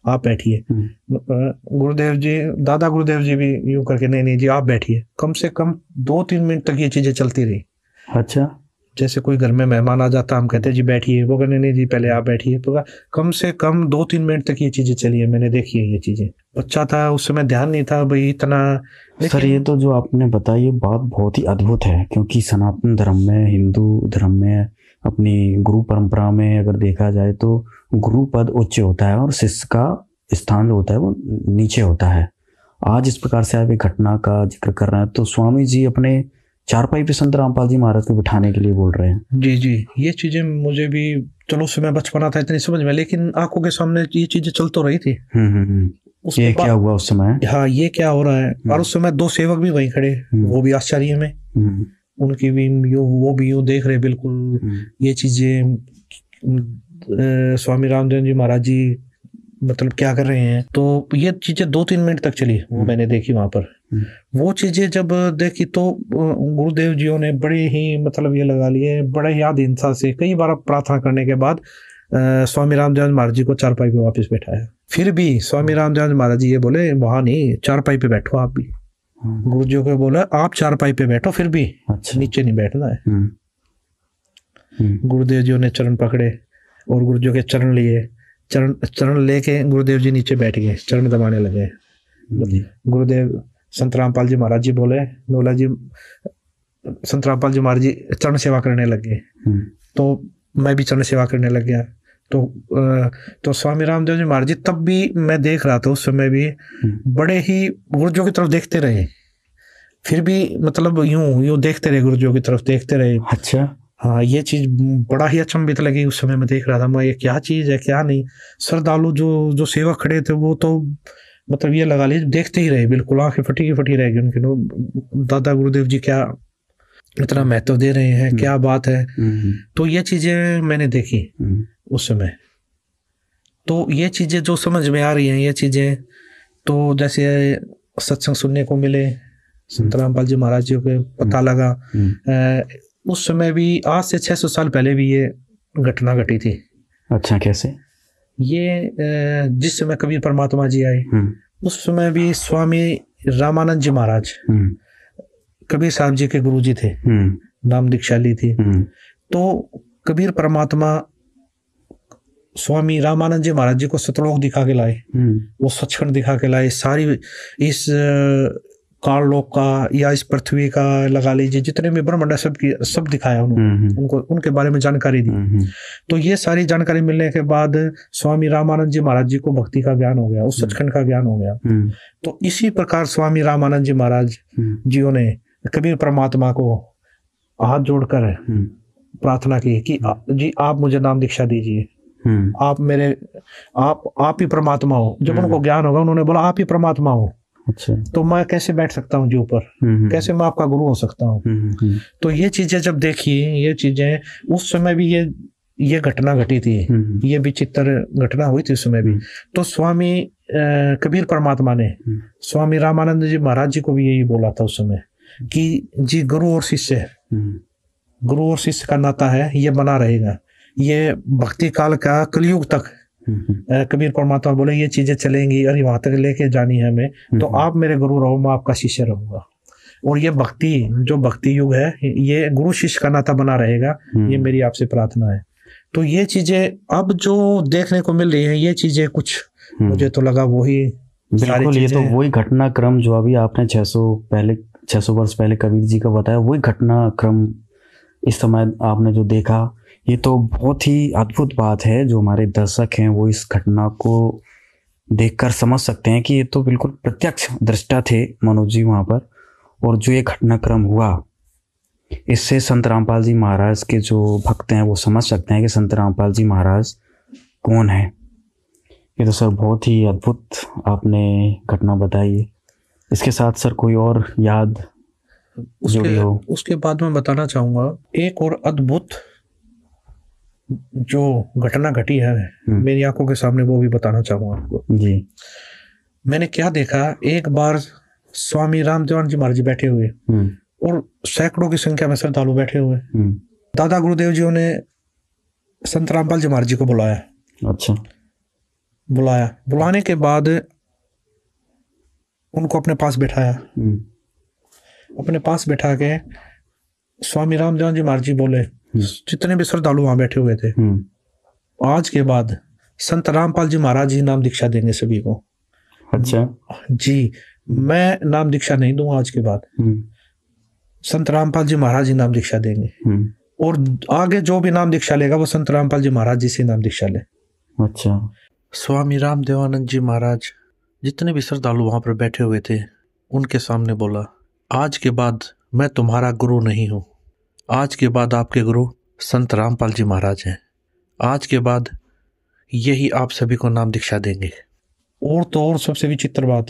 Speaker 3: आप बैठिए। गुरुदेव जी, दादा गुरुदेव जी भी यूं करके नहीं जी आप बैठिए। कम से कम 2-3 मिनट तक ये चीजें चलती रही। अच्छा। जैसे कोई घर में मेहमान आ जाता, हम कहते जी बैठिए, वो कहने नहीं जी पहले आप बैठिए। तो कम से कम 2-3 मिनट तक ये चीजें चली है, मैंने देखी है ये चीजें। बच्चा था उस समय, ध्यान नहीं था भाई इतना।
Speaker 2: सर ये तो जो आपने बताया ये बात बहुत ही अद्भुत है, क्योंकि सनातन धर्म में, हिंदू धर्म में, अपनी गुरु परंपरा में अगर देखा जाए तो गुरु पद उच्च होता है और शिष्य का स्थान जो होता है वो नीचे होता है। आज इस प्रकार से आप एक घटना का जिक्र कर रहे हैं, तो स्वामी जी अपने चारपाई पे संत रामपाल जी महाराज को बिठाने के लिए बोल रहे हैं।
Speaker 3: जी जी, ये चीजें मुझे भी, चलो उस समय बचपना था इतनी समझ में, लेकिन आंखों के सामने ये चीजें चल तो रही थी।
Speaker 2: ये क्या हुआ उस समय?
Speaker 3: हाँ, ये क्या हो रहा है। और उस समय 2 सेवक भी वहीं खड़े, वो भी आश्चर्य में, उनकी भी वो भी यूं देख रहे बिल्कुल ये चीजें, स्वामी रामदेव जी महाराज जी मतलब क्या कर रहे हैं। तो ये चीजें 2-3 मिनट तक चली, वो मैंने देखी वहां पर। वो चीजें जब देखी तो गुरुदेव जी ने बड़े ही मतलब ये लगा लिए, बड़े ही आधीनता से कई बार प्रार्थना करने के बाद स्वामी रामदेव महाराज जी को चारपाई पे वापस बैठाया। फिर भी स्वामी रामदेव महाराज जी ये बोले वहां नहीं, चारपाई पे बैठो आप भी। गुरु जी को बोला आप चारपाई पे बैठो, फिर भी अच्छा। नीचे नहीं बैठना है। गुरुदेव जी ने चरण पकड़े और गुरु जी के चरण लिए, चरण लेके गुरुदेव जी नीचे बैठ गए, चरण दबाने लगे। गुरुदेव संत रामपाल जी महाराज जी बोला जी, संत रामपाल जी महाराज जी चरण सेवा करने लगे, तो मैं भी चरण सेवा करने लग गया। तो स्वामी रामदेव जी महाराज जी तब भी मैं देख रहा था, उस समय भी बड़े ही गुरुजों की तरफ देखते रहे, फिर भी मतलब यूं देखते रहे, गुरुजों की तरफ देखते रहे। अच्छा। हाँ, ये चीज बड़ा ही अचंभित लगी उस समय, मैं देख रहा था मैं ये क्या चीज है क्या नहीं। श्रद्धालु जो सेवक खड़े थे वो तो मतलब ये लगा लीजिए देखते ही रहे, बिल्कुल आंखें फटी रह गई उनकी। दादा गुरुदेव जी क्या इतना महत्व दे रहे हैं, क्या बात है। तो ये चीजें मैंने देखी उस समय। तो ये चीजें जो समझ में आ रही हैं, ये चीजें तो जैसे सत्संग सुनने को मिले, संत रामपाल जी महाराज जी को पता लगा। उस समय भी आज से 600 साल पहले भी ये घटना घटी थी।
Speaker 2: अच्छा, कैसे?
Speaker 3: ये जिस समय कबीर परमात्मा जी आए उस समय भी स्वामी रामानंद जी महाराज कबीर साहब जी के गुरु जी थे, नाम दीक्षाली थी। तो कबीर परमात्मा स्वामी रामानंद जी महाराज जी को सतलोक दिखा के लाए, वो सचखंड दिखा के लाए, सारी इस काललोक का या इस पृथ्वी का लगा लीजिए जितने भी ब्रह्मांड है सब दिखाया उन्होंने, उनको उनके बारे में जानकारी दी। तो ये सारी जानकारी मिलने के बाद स्वामी रामानंद जी महाराज जी को भक्ति का ज्ञान हो गया, उस सचखंड का ज्ञान हो गया। तो इसी प्रकार स्वामी रामानंद जी महाराज जियों ने कबीर परमात्मा को हाथ जोड़कर प्रार्थना की कि जी आप मुझे नाम दीक्षा दीजिए, आप ही परमात्मा हो। जब उनको ज्ञान होगा उन्होंने बोला आप ही परमात्मा हो।
Speaker 2: अच्छा।
Speaker 3: तो मैं कैसे बैठ सकता हूँ जी ऊपर, कैसे मैं आपका गुरु हो सकता हूँ। तो ये चीजें जब देखी, ये चीजें उस समय भी ये घटना घटी थी, ये विचित्र घटना हुई थी उस समय भी। तो स्वामी कबीर परमात्मा ने स्वामी रामानंद जी महाराज जी को भी यही बोला था उस समय कि जी गुरु और शिष्य, गुरु और शिष्य का नाता है, ये बना रहेगा, ये भक्ति काल का कलयुग तक। कबीर परमात्मा बोले ये चीजें चलेंगी और वहां तक लेके जानी है हमें, तो आप मेरे गुरु रहो, मैं आपका शिष्य रहूंगा। और ये भक्ति, जो भक्ति युग है, ये गुरु शिष्य का नाता बना रहेगा, ये मेरी आपसे प्रार्थना है। तो ये चीजें अब जो देखने को मिल रही है, ये चीजें कुछ मुझे तो लगा वही
Speaker 2: बिल्कुल, ये तो वही घटनाक्रम जो अभी आपने 600 वर्ष पहले कबीर जी का बताया, वही घटनाक्रम इस समय आपने जो देखा, ये तो बहुत ही अद्भुत बात है। जो हमारे दर्शक हैं वो इस घटना को देखकर समझ सकते हैं कि ये तो बिल्कुल प्रत्यक्ष दृष्टा थे मनोज जी वहाँ पर। और जो ये घटनाक्रम हुआ, इससे संत रामपाल जी महाराज के जो भक्त हैं वो समझ सकते हैं कि संत रामपाल जी महाराज कौन है। ये तो सर बहुत ही अद्भुत आपने घटना बताई है। इसके साथ सर कोई और याद जुड़ी हो?
Speaker 3: उसके बाद मैं बताना चाहूँगा एक और अद्भुत जो घटना घटी है मेरी आंखों के सामने, वो भी बताना चाहूँगा आपको
Speaker 2: जी।
Speaker 3: मैंने क्या देखा, एक बार स्वामी रामदेवानंद जी महाराज जी बैठे हुए और सैकड़ों की संख्या में श्रद्धालु बैठे हुए। दादा गुरुदेव जी ने संत रामपाल जी महाराज जी को बुलाया।
Speaker 2: अच्छा।
Speaker 3: बुलाने के बाद उनको अपने पास बैठाया। अपने पास बैठा के स्वामी रामदेवानंद जी महाराज जी बोले, जितने भी श्रद्धालु वहां बैठे हुए थे, आज के बाद संत रामपाल जी महाराज जी नाम दीक्षा देंगे सभी को।
Speaker 2: अच्छा
Speaker 3: जी, मैं नाम दीक्षा नहीं दूंगा आज के बाद, संत रामपाल जी महाराज जी नाम दीक्षा देंगे। और आगे जो भी नाम दीक्षा लेगा वो संत रामपाल जी महाराज जी से नाम दीक्षा ले।
Speaker 2: अच्छा।
Speaker 3: स्वामी रामदेवानंद जी महाराज जितने भी श्रद्धालु वहां पर बैठे हुए थे उनके सामने बोला, आज के बाद मैं तुम्हारा गुरु नहीं हूं, आज के बाद आपके गुरु संत रामपाल जी महाराज हैं। आज के बाद यही आप सभी को नाम दीक्षा देंगे। और तो और सबसे विचित्र बात,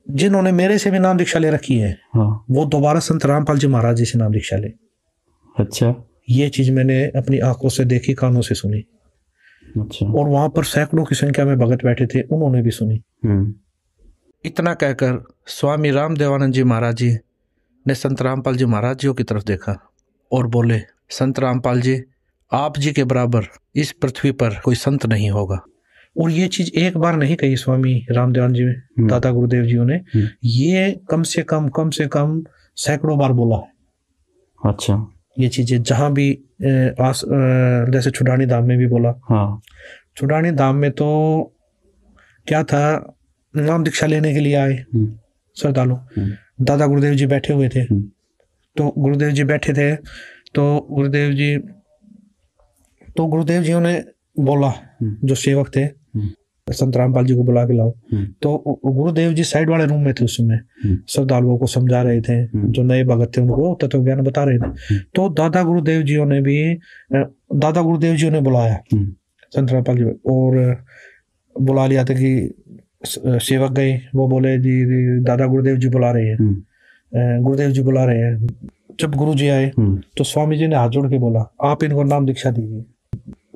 Speaker 3: जिन्होंने मेरे से भी नाम दीक्षा ले रखी है,
Speaker 2: हाँ।
Speaker 3: वो दोबारा संत रामपाल जी महाराज जी से नाम दीक्षा ले।
Speaker 2: अच्छा।
Speaker 3: ये चीज मैंने अपनी आंखों से देखी, कानों से सुनी।
Speaker 2: अच्छा।
Speaker 3: और वहां पर सैकड़ों की संख्या में भगत बैठे थे, उन्होंने भी सुनी। इतना कहकर स्वामी रामदेवानंद जी महाराज जी ने संत रामपाल जी महाराज जी की तरफ देखा और बोले, संत रामपाल जी, आप जी के बराबर इस पृथ्वी पर कोई संत नहीं होगा। और ये चीज एक बार नहीं कही स्वामी रामदेवानंद जी में, दादा गुरुदेव जी ने ये कम से कम सैकड़ों बार बोला है।
Speaker 2: अच्छा।
Speaker 3: ये चीजें जहां भी जैसे छुडानी धाम में भी बोला।
Speaker 2: हाँ।
Speaker 3: छुडानी धाम में तो क्या था, नाम दीक्षा लेने के लिए आए श्रद्धालु, दादा गुरुदेव जी बैठे हुए थे। तो गुरुदेव जी बैठे थे, तो गुरुदेव जी ने बोला, जो सेवक थे, संत रामपाल जी को बुला के लाओ। तो गुरुदेव जी साइड वाले रूम में थे उस समय, श्रद्धालुओं को समझा रहे थे, जो नए भगत थे उनको तत्व ज्ञान बता रहे थे। तो दादा गुरुदेव जी ने बुलाया संत रामपाल जी, और बुला लिया था कि सेवक गए, वो बोले जी दादा गुरुदेव जी बुला रहे हैं, गुरुदेव जी बुला रहे हैं। जब गुरु जी आए तो स्वामी जी ने हाथ जोड़ के बोला, आप इनको नाम दीक्षा दीजिए।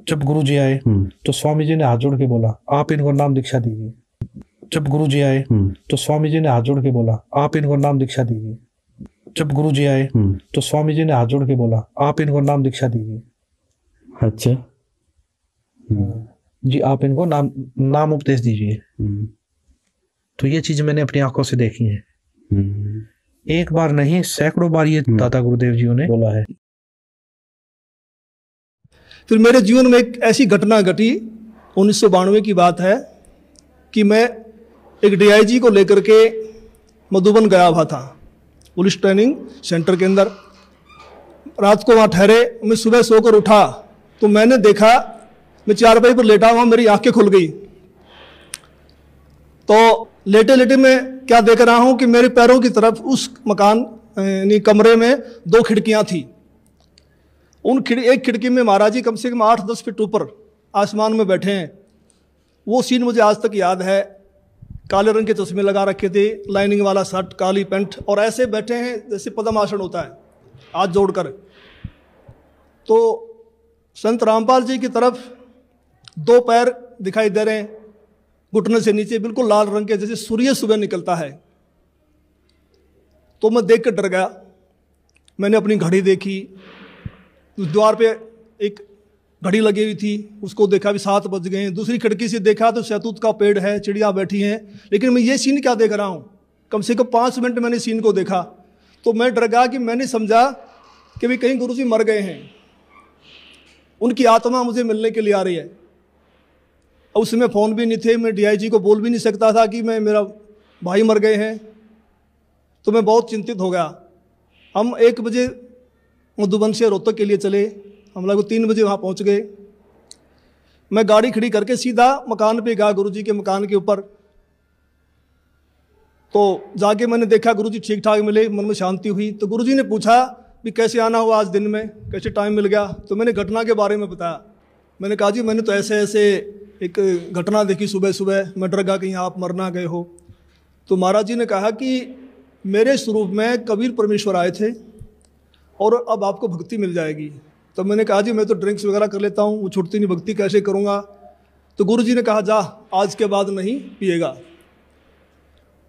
Speaker 3: जब गुरु जी आए तो स्वामी जी ने हाथ जोड़ के बोला, आप इनको नाम दीक्षा दीजिए। जब गुरु जी आए तो स्वामी जी ने हाथ जोड़ के बोला, आप इनको नाम दीक्षा दीजिए। जब गुरु जी आए तो स्वामी जी ने हाथ जोड़ के बोला, आप इनको नाम दीक्षा दीजिए।
Speaker 2: अच्छा
Speaker 3: जी, आप इनको नाम उपदेश दीजिए। तो ये चीज मैंने अपनी आंखों से देखी है, एक बार नहीं सैकड़ों बार ये दादा गुरुदेव जी ने बोला है।
Speaker 4: फिर मेरे जीवन में एक ऐसी घटना घटी, 1992 की बात है, कि मैं एक डीआईजी को लेकर के मधुबन गया हुआ था, पुलिस ट्रेनिंग सेंटर के अंदर। रात को वहाँ ठहरे, मैं सुबह सोकर उठा तो मैंने देखा, मैं चारपाई पर लेटा हुआ, मेरी आंखें खुल गई। तो लेटे लेटे मैं क्या देख रहा हूँ कि मेरे पैरों की तरफ उस मकान यानी कमरे में 2 खिड़कियाँ थी। एक खिड़की में महाराज जी कम से कम 8-10 फीट ऊपर आसमान में बैठे हैं। वो सीन मुझे आज तक याद है। काले रंग के चश्मे लगा रखे थे, लाइनिंग वाला शर्ट, काली पैंट, और ऐसे बैठे हैं जैसे पद्मासन होता है, हाथ जोड़कर। तो संत रामपाल जी की तरफ 2 पैर दिखाई दे रहे हैं, घुटने से नीचे बिल्कुल लाल रंग के, जैसे सूर्य सुबह निकलता है। तो मैं देख कर डर गया। मैंने अपनी घड़ी देखी, उस द्वार पे एक घड़ी लगी हुई थी, उसको देखा भी 7 बज गए हैं। दूसरी खिड़की से देखा तो शहतूत का पेड़ है, चिड़िया बैठी हैं। लेकिन मैं ये सीन क्या देख रहा हूँ, कम से कम 5 मिनट मैंने सीन को देखा। तो मैं डर गया कि मैंने समझा कि भी कहीं गुरुजी मर गए हैं, उनकी आत्मा मुझे मिलने के लिए आ रही है। और उसमें फ़ोन भी नहीं थे, मैं डीआईजी को बोल भी नहीं सकता था कि मेरा भाई मर गए हैं। तो मैं बहुत चिंतित हो गया। हम 1 बजे मधुबन से रोहतक के लिए चले, हम लोग 3 बजे वहाँ पहुँच गए। मैं गाड़ी खड़ी करके सीधा मकान पे गया, गुरुजी के मकान के ऊपर। तो जाके मैंने देखा गुरुजी ठीक ठाक मिले, मन में शांति हुई। तो गुरुजी ने पूछा भी कैसे आना हुआ आज दिन में, कैसे टाइम मिल गया। तो मैंने घटना के बारे में बताया। मैंने कहा जी मैंने तो ऐसे ऐसे एक घटना देखी सुबह सुबह, मैं डर गया कहीं आप मर ना गए हो। तो महाराज जी ने कहा कि मेरे स्वरूप में कबीर परमेश्वर आए थे और अब आपको भक्ति मिल जाएगी। तो मैंने कहा जी मैं तो ड्रिंक्स वगैरह कर लेता हूँ, वो छूटती नहीं, भक्ति कैसे करूँगा। तो गुरुजी ने कहा जा आज के बाद नहीं पिएगा।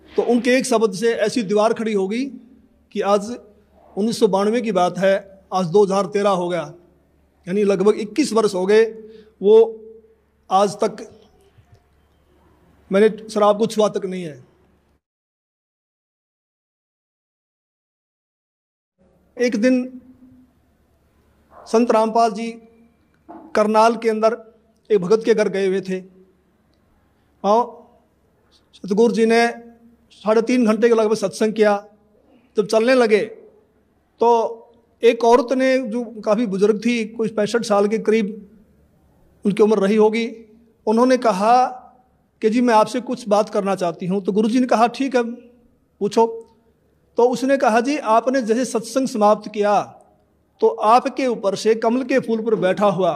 Speaker 4: तो उनके एक शब्द से ऐसी दीवार खड़ी हो गई कि आज 1992 की बात है, आज 2013 हो गया, यानी लगभग 21 वर्ष हो गए। वो आज तक मैंने शराब को छुआ तक नहीं है। एक दिन संत रामपाल जी करनाल के अंदर एक भगत के घर गए हुए थे और सतगुरु जी ने 3.5 घंटे के लगभग सत्संग किया। जब चलने लगे तो एक औरत ने, जो काफ़ी बुजुर्ग थी, कोई 65 साल के करीब उनकी उम्र रही होगी, उन्होंने कहा कि जी मैं आपसे कुछ बात करना चाहती हूँ। तो गुरुजी ने कहा ठीक है पूछो। तो उसने कहा जी आपने जैसे सत्संग समाप्त किया तो आपके ऊपर से कमल के फूल पर बैठा हुआ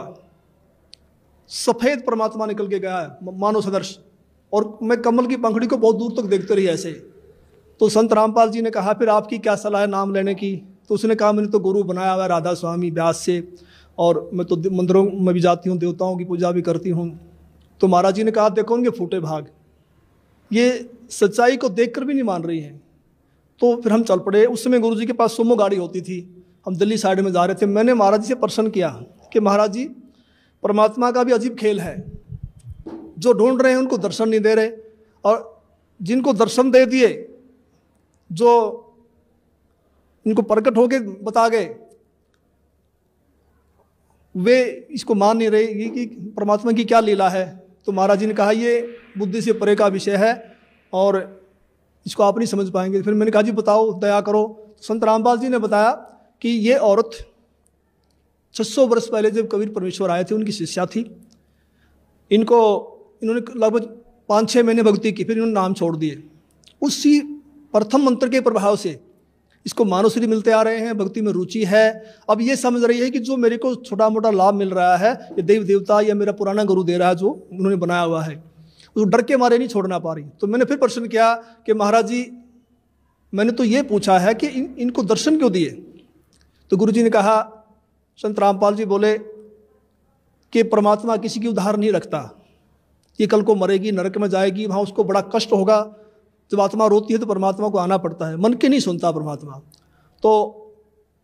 Speaker 4: सफ़ेद परमात्मा निकल के गया है, मानव सदर्श, और मैं कमल की पंखड़ी को बहुत दूर तक देखते रही ऐसे। तो संत रामपाल जी ने कहा फिर आपकी क्या सलाह है नाम लेने की। तो उसने कहा मैंने तो गुरु बनाया हुआ है राधा स्वामी व्यास से, और मैं तो मंदिरों में भी जाती हूँ, देवताओं की पूजा भी करती हूँ। तो महाराज जी ने कहा देखो उनके फूटे भाग, ये सच्चाई को देखकर भी नहीं मान रही हैं। तो फिर हम चल पड़े। उस समय गुरुजी के पास सुमो गाड़ी होती थी, हम दिल्ली साइड में जा रहे थे। मैंने महाराज जी से प्रश्न किया कि महाराज जी परमात्मा का भी अजीब खेल है, जो ढूंढ रहे हैं उनको दर्शन नहीं दे रहे, और जिनको दर्शन दे दिए, जो इनको प्रकट होके बता गए, वे इसको मान नहीं रहे कि परमात्मा की क्या लीला है। तो महाराज जी ने कहा ये बुद्धि से परे का विषय है और इसको आप नहीं समझ पाएंगे। फिर मैंने कहा जी बताओ, दया करो। संत रामपाल जी ने बताया कि ये औरत 600 वर्ष पहले जब कबीर परमेश्वर आए थे उनकी शिष्या थी। इन्होंने लगभग 5-6 महीने भक्ति की, फिर इन्होंने नाम छोड़ दिए। उसी प्रथम मंत्र के प्रभाव से इसको मानवश्री मिलते आ रहे हैं, भक्ति में रुचि है। अब ये समझ रही है कि जो मेरे को छोटा मोटा लाभ मिल रहा है ये देव देवता या मेरा पुराना गुरु दे रहा है, जो उन्होंने बनाया हुआ है, तो डर के मारे नहीं छोड़ना पा रही। तो मैंने फिर प्रश्न किया कि महाराज जी मैंने तो ये पूछा है कि इनको दर्शन क्यों दिए। तो गुरु जी ने कहा, संत रामपाल जी बोले कि परमात्मा किसी की उधार नहीं रखता, ये कल को मरेगी, नरक में जाएगी, वहाँ उसको बड़ा कष्ट होगा। जब आत्मा रोती है तो परमात्मा को आना पड़ता है, मन की नहीं सुनता परमात्मा। तो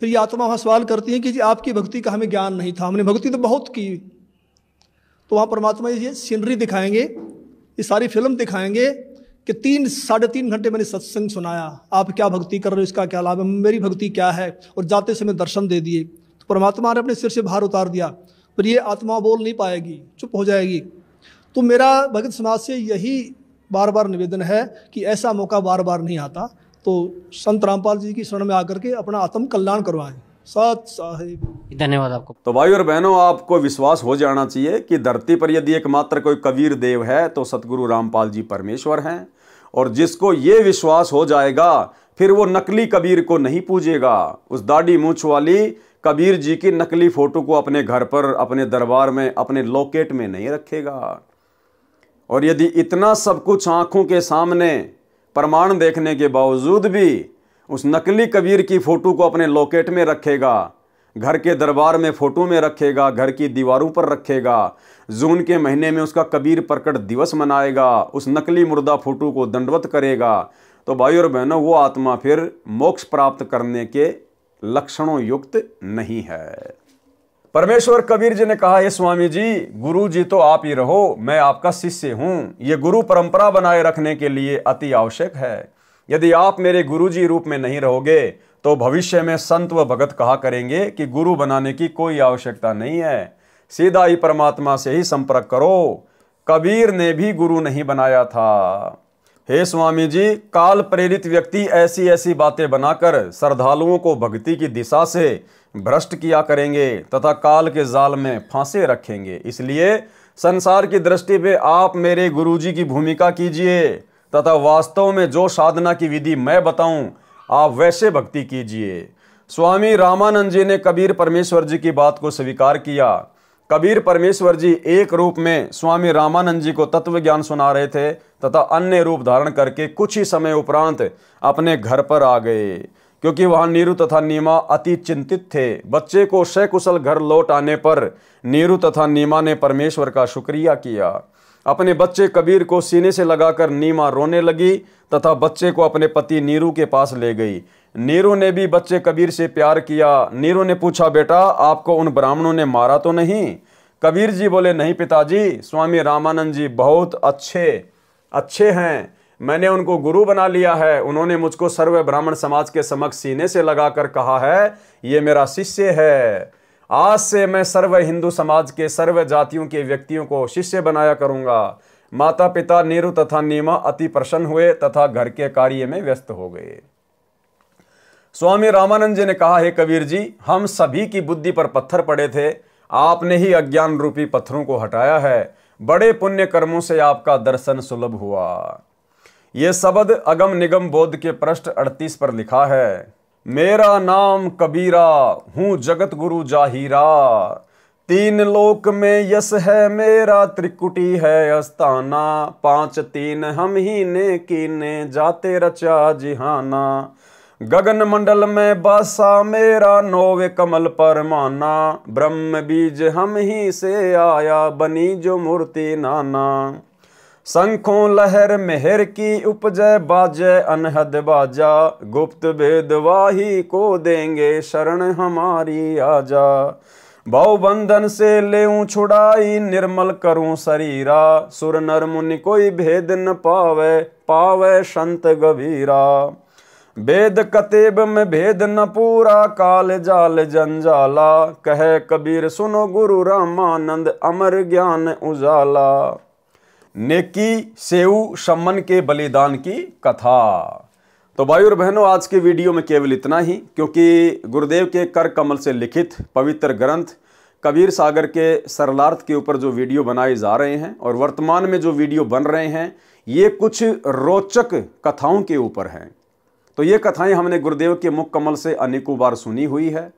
Speaker 4: फिर ये आत्मा वहाँ सवाल करती है कि जी आपकी भक्ति का हमें ज्ञान नहीं था, हमने भक्ति तो बहुत की। तो वहाँ परमात्मा ये सीनरी दिखाएंगे, ये सारी फिल्म दिखाएंगे कि 3-3.5 घंटे मैंने सत्संग सुनाया, आप क्या भक्ति कर रहे हो, इसका क्या लाभ है, मेरी भक्ति क्या है, और जाते समय दर्शन दे दिए। तो परमात्मा ने अपने सिर से भार उतार दिया, पर ये आत्मा बोल नहीं पाएगी, चुप हो जाएगी। तो मेरा भगत समाज से यही बार बार निवेदन है कि ऐसा मौका बार बार नहीं आता, तो संत रामपाल जी की शरण में आकर के अपना आत्म कल्याण करवाएं। साथ साहिब।
Speaker 3: धन्यवाद आपको।
Speaker 1: तो भाई और बहनों, आपको विश्वास हो जाना चाहिए कि धरती पर यदि एकमात्र कोई कबीर देव है तो सतगुरु रामपाल जी परमेश्वर हैं। और जिसको ये विश्वास हो जाएगा फिर वो नकली कबीर को नहीं पूजेगा। उस दाढ़ी मूंछ वाली कबीर जी की नकली फोटो को अपने घर पर, अपने दरबार में, अपने लॉकेट में नहीं रखेगा। और यदि इतना सब कुछ आंखों के सामने प्रमाण देखने के बावजूद भी उस नकली कबीर की फोटो को अपने लॉकेट में रखेगा, घर के दरबार में फोटो में रखेगा, घर की दीवारों पर रखेगा, जून के महीने में उसका कबीर प्रकट दिवस मनाएगा, उस नकली मुर्दा फोटो को दंडवत करेगा, तो भाई और बहनों वो आत्मा फिर मोक्ष प्राप्त करने के लक्षणों युक्त नहीं है। परमेश्वर कबीर जी ने कहा, हे स्वामी जी, गुरु जी तो आप ही रहो, मैं आपका शिष्य हूं। ये गुरु परंपरा बनाए रखने के लिए अति आवश्यक है। यदि आप मेरे गुरु जी रूप में नहीं रहोगे तो भविष्य में संत व भगत कहा करेंगे कि गुरु बनाने की कोई आवश्यकता नहीं है, सीधा ही परमात्मा से ही संपर्क करो। कबीर ने भी गुरु नहीं बनाया था। हे स्वामी जी, काल प्रेरित व्यक्ति ऐसी ऐसी बातें बनाकर श्रद्धालुओं को भक्ति की दिशा से भ्रष्ट किया करेंगे तथा काल के जाल में फांसे रखेंगे। इसलिए संसार की दृष्टि पे आप मेरे गुरुजी की भूमिका कीजिए तथा वास्तव में जो साधना की विधि मैं बताऊं आप वैसे भक्ति कीजिए। स्वामी रामानंद जी ने कबीर परमेश्वर जी की बात को स्वीकार किया। कबीर परमेश्वर जी एक रूप में स्वामी रामानंद जी को तत्व ज्ञान सुना रहे थे तथा अन्य रूप धारण करके कुछ ही समय उपरांत अपने घर पर आ गए, क्योंकि वहां नीरू तथा नीमा अति चिंतित थे। बच्चे को सकुशल घर लौट आने पर नीरू तथा नीमा ने परमेश्वर का शुक्रिया किया। अपने बच्चे कबीर को सीने से लगाकर नीमा रोने लगी तथा बच्चे को अपने पति नीरू के पास ले गई। नीरू ने भी बच्चे कबीर से प्यार किया। नीरू ने पूछा, बेटा आपको उन ब्राह्मणों ने मारा तो नहीं? कबीर जी बोले, नहीं पिताजी, स्वामी रामानंद जी बहुत अच्छे हैं, मैंने उनको गुरु बना लिया है। उन्होंने मुझको सर्व ब्राह्मण समाज के समक्ष सीने से लगाकर कहा है ये मेरा शिष्य है। आज से मैं सर्व हिंदू समाज के सर्व जातियों के व्यक्तियों को शिष्य बनाया करूंगा। माता पिता नीरू तथा नीमा अति प्रसन्न हुए तथा घर के कार्य में व्यस्त हो गए। स्वामी रामानंद जी ने कहा, हे कबीर जी, हम सभी की बुद्धि पर पत्थर पड़े थे, आपने ही अज्ञान रूपी पत्थरों को हटाया है। बड़े पुण्य कर्मों से आपका दर्शन सुलभ हुआ। ये शब्द अगम निगम बोध के पृष्ठ 38 पर लिखा है। मेरा नाम कबीरा, हूं जगत गुरु जाहिरा, तीन लोक में यश है मेरा, त्रिकुटी है अस्ताना, 5 3 हम ही ने कीने, जाते रचा जिहाना, गगन मंडल में बासा मेरा, 9 कमल पर माना, ब्रह्म बीज हम ही से आया, बनी जो मूर्ति नाना, शंखों लहर मेहर की उपजय, बाजय अनहद बाजा, गुप्त भेद वाही को देंगे, शरण हमारी आजा, भव बंधन से लेऊं छुड़ाई, निर्मल करूं शरीरा, सुर नर मुनि कोई भेद न पावे, पावे संत गभीरा, वेद कतेब में भेद न पूरा, काल जाल जंजाला, कहे कबीर सुनो गुरु रामानंद, अमर ज्ञान उजाला। नेकी सेऊ सम्मन के बलिदान की कथा। तो भाई और बहनों, आज के वीडियो में केवल इतना ही, क्योंकि गुरुदेव के कर कमल से लिखित पवित्र ग्रंथ कबीर सागर के सरलार्थ के ऊपर जो वीडियो बनाए जा रहे हैं और वर्तमान में जो वीडियो बन रहे हैं ये कुछ रोचक कथाओं के ऊपर हैं। तो ये कथाएं हमने गुरुदेव के मुख कमल से अनेकों बार सुनी हुई है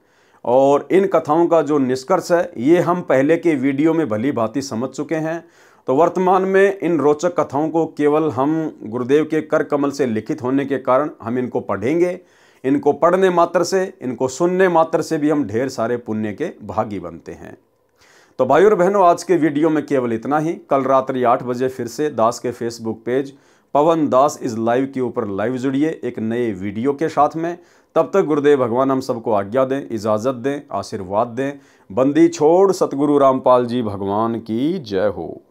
Speaker 1: और इन कथाओं का जो निष्कर्ष है ये हम पहले के वीडियो में भली भांति समझ चुके हैं। तो वर्तमान में इन रोचक कथाओं को केवल हम गुरुदेव के कर कमल से लिखित होने के कारण हम इनको पढ़ेंगे। इनको पढ़ने मात्र से, इनको सुनने मात्र से भी हम ढेर सारे पुण्य के भागी बनते हैं। तो भाई और बहनों, आज के वीडियो में केवल इतना ही। कल रात्रि 8 बजे फिर से दास के Facebook page Pawan Das is live के ऊपर लाइव जुड़िए एक नए वीडियो के साथ में। तब तक गुरुदेव भगवान हम सबको आज्ञा दें, इजाज़त दें, आशीर्वाद दें। बंदी छोड़ सतगुरु रामपाल जी भगवान की जय हो।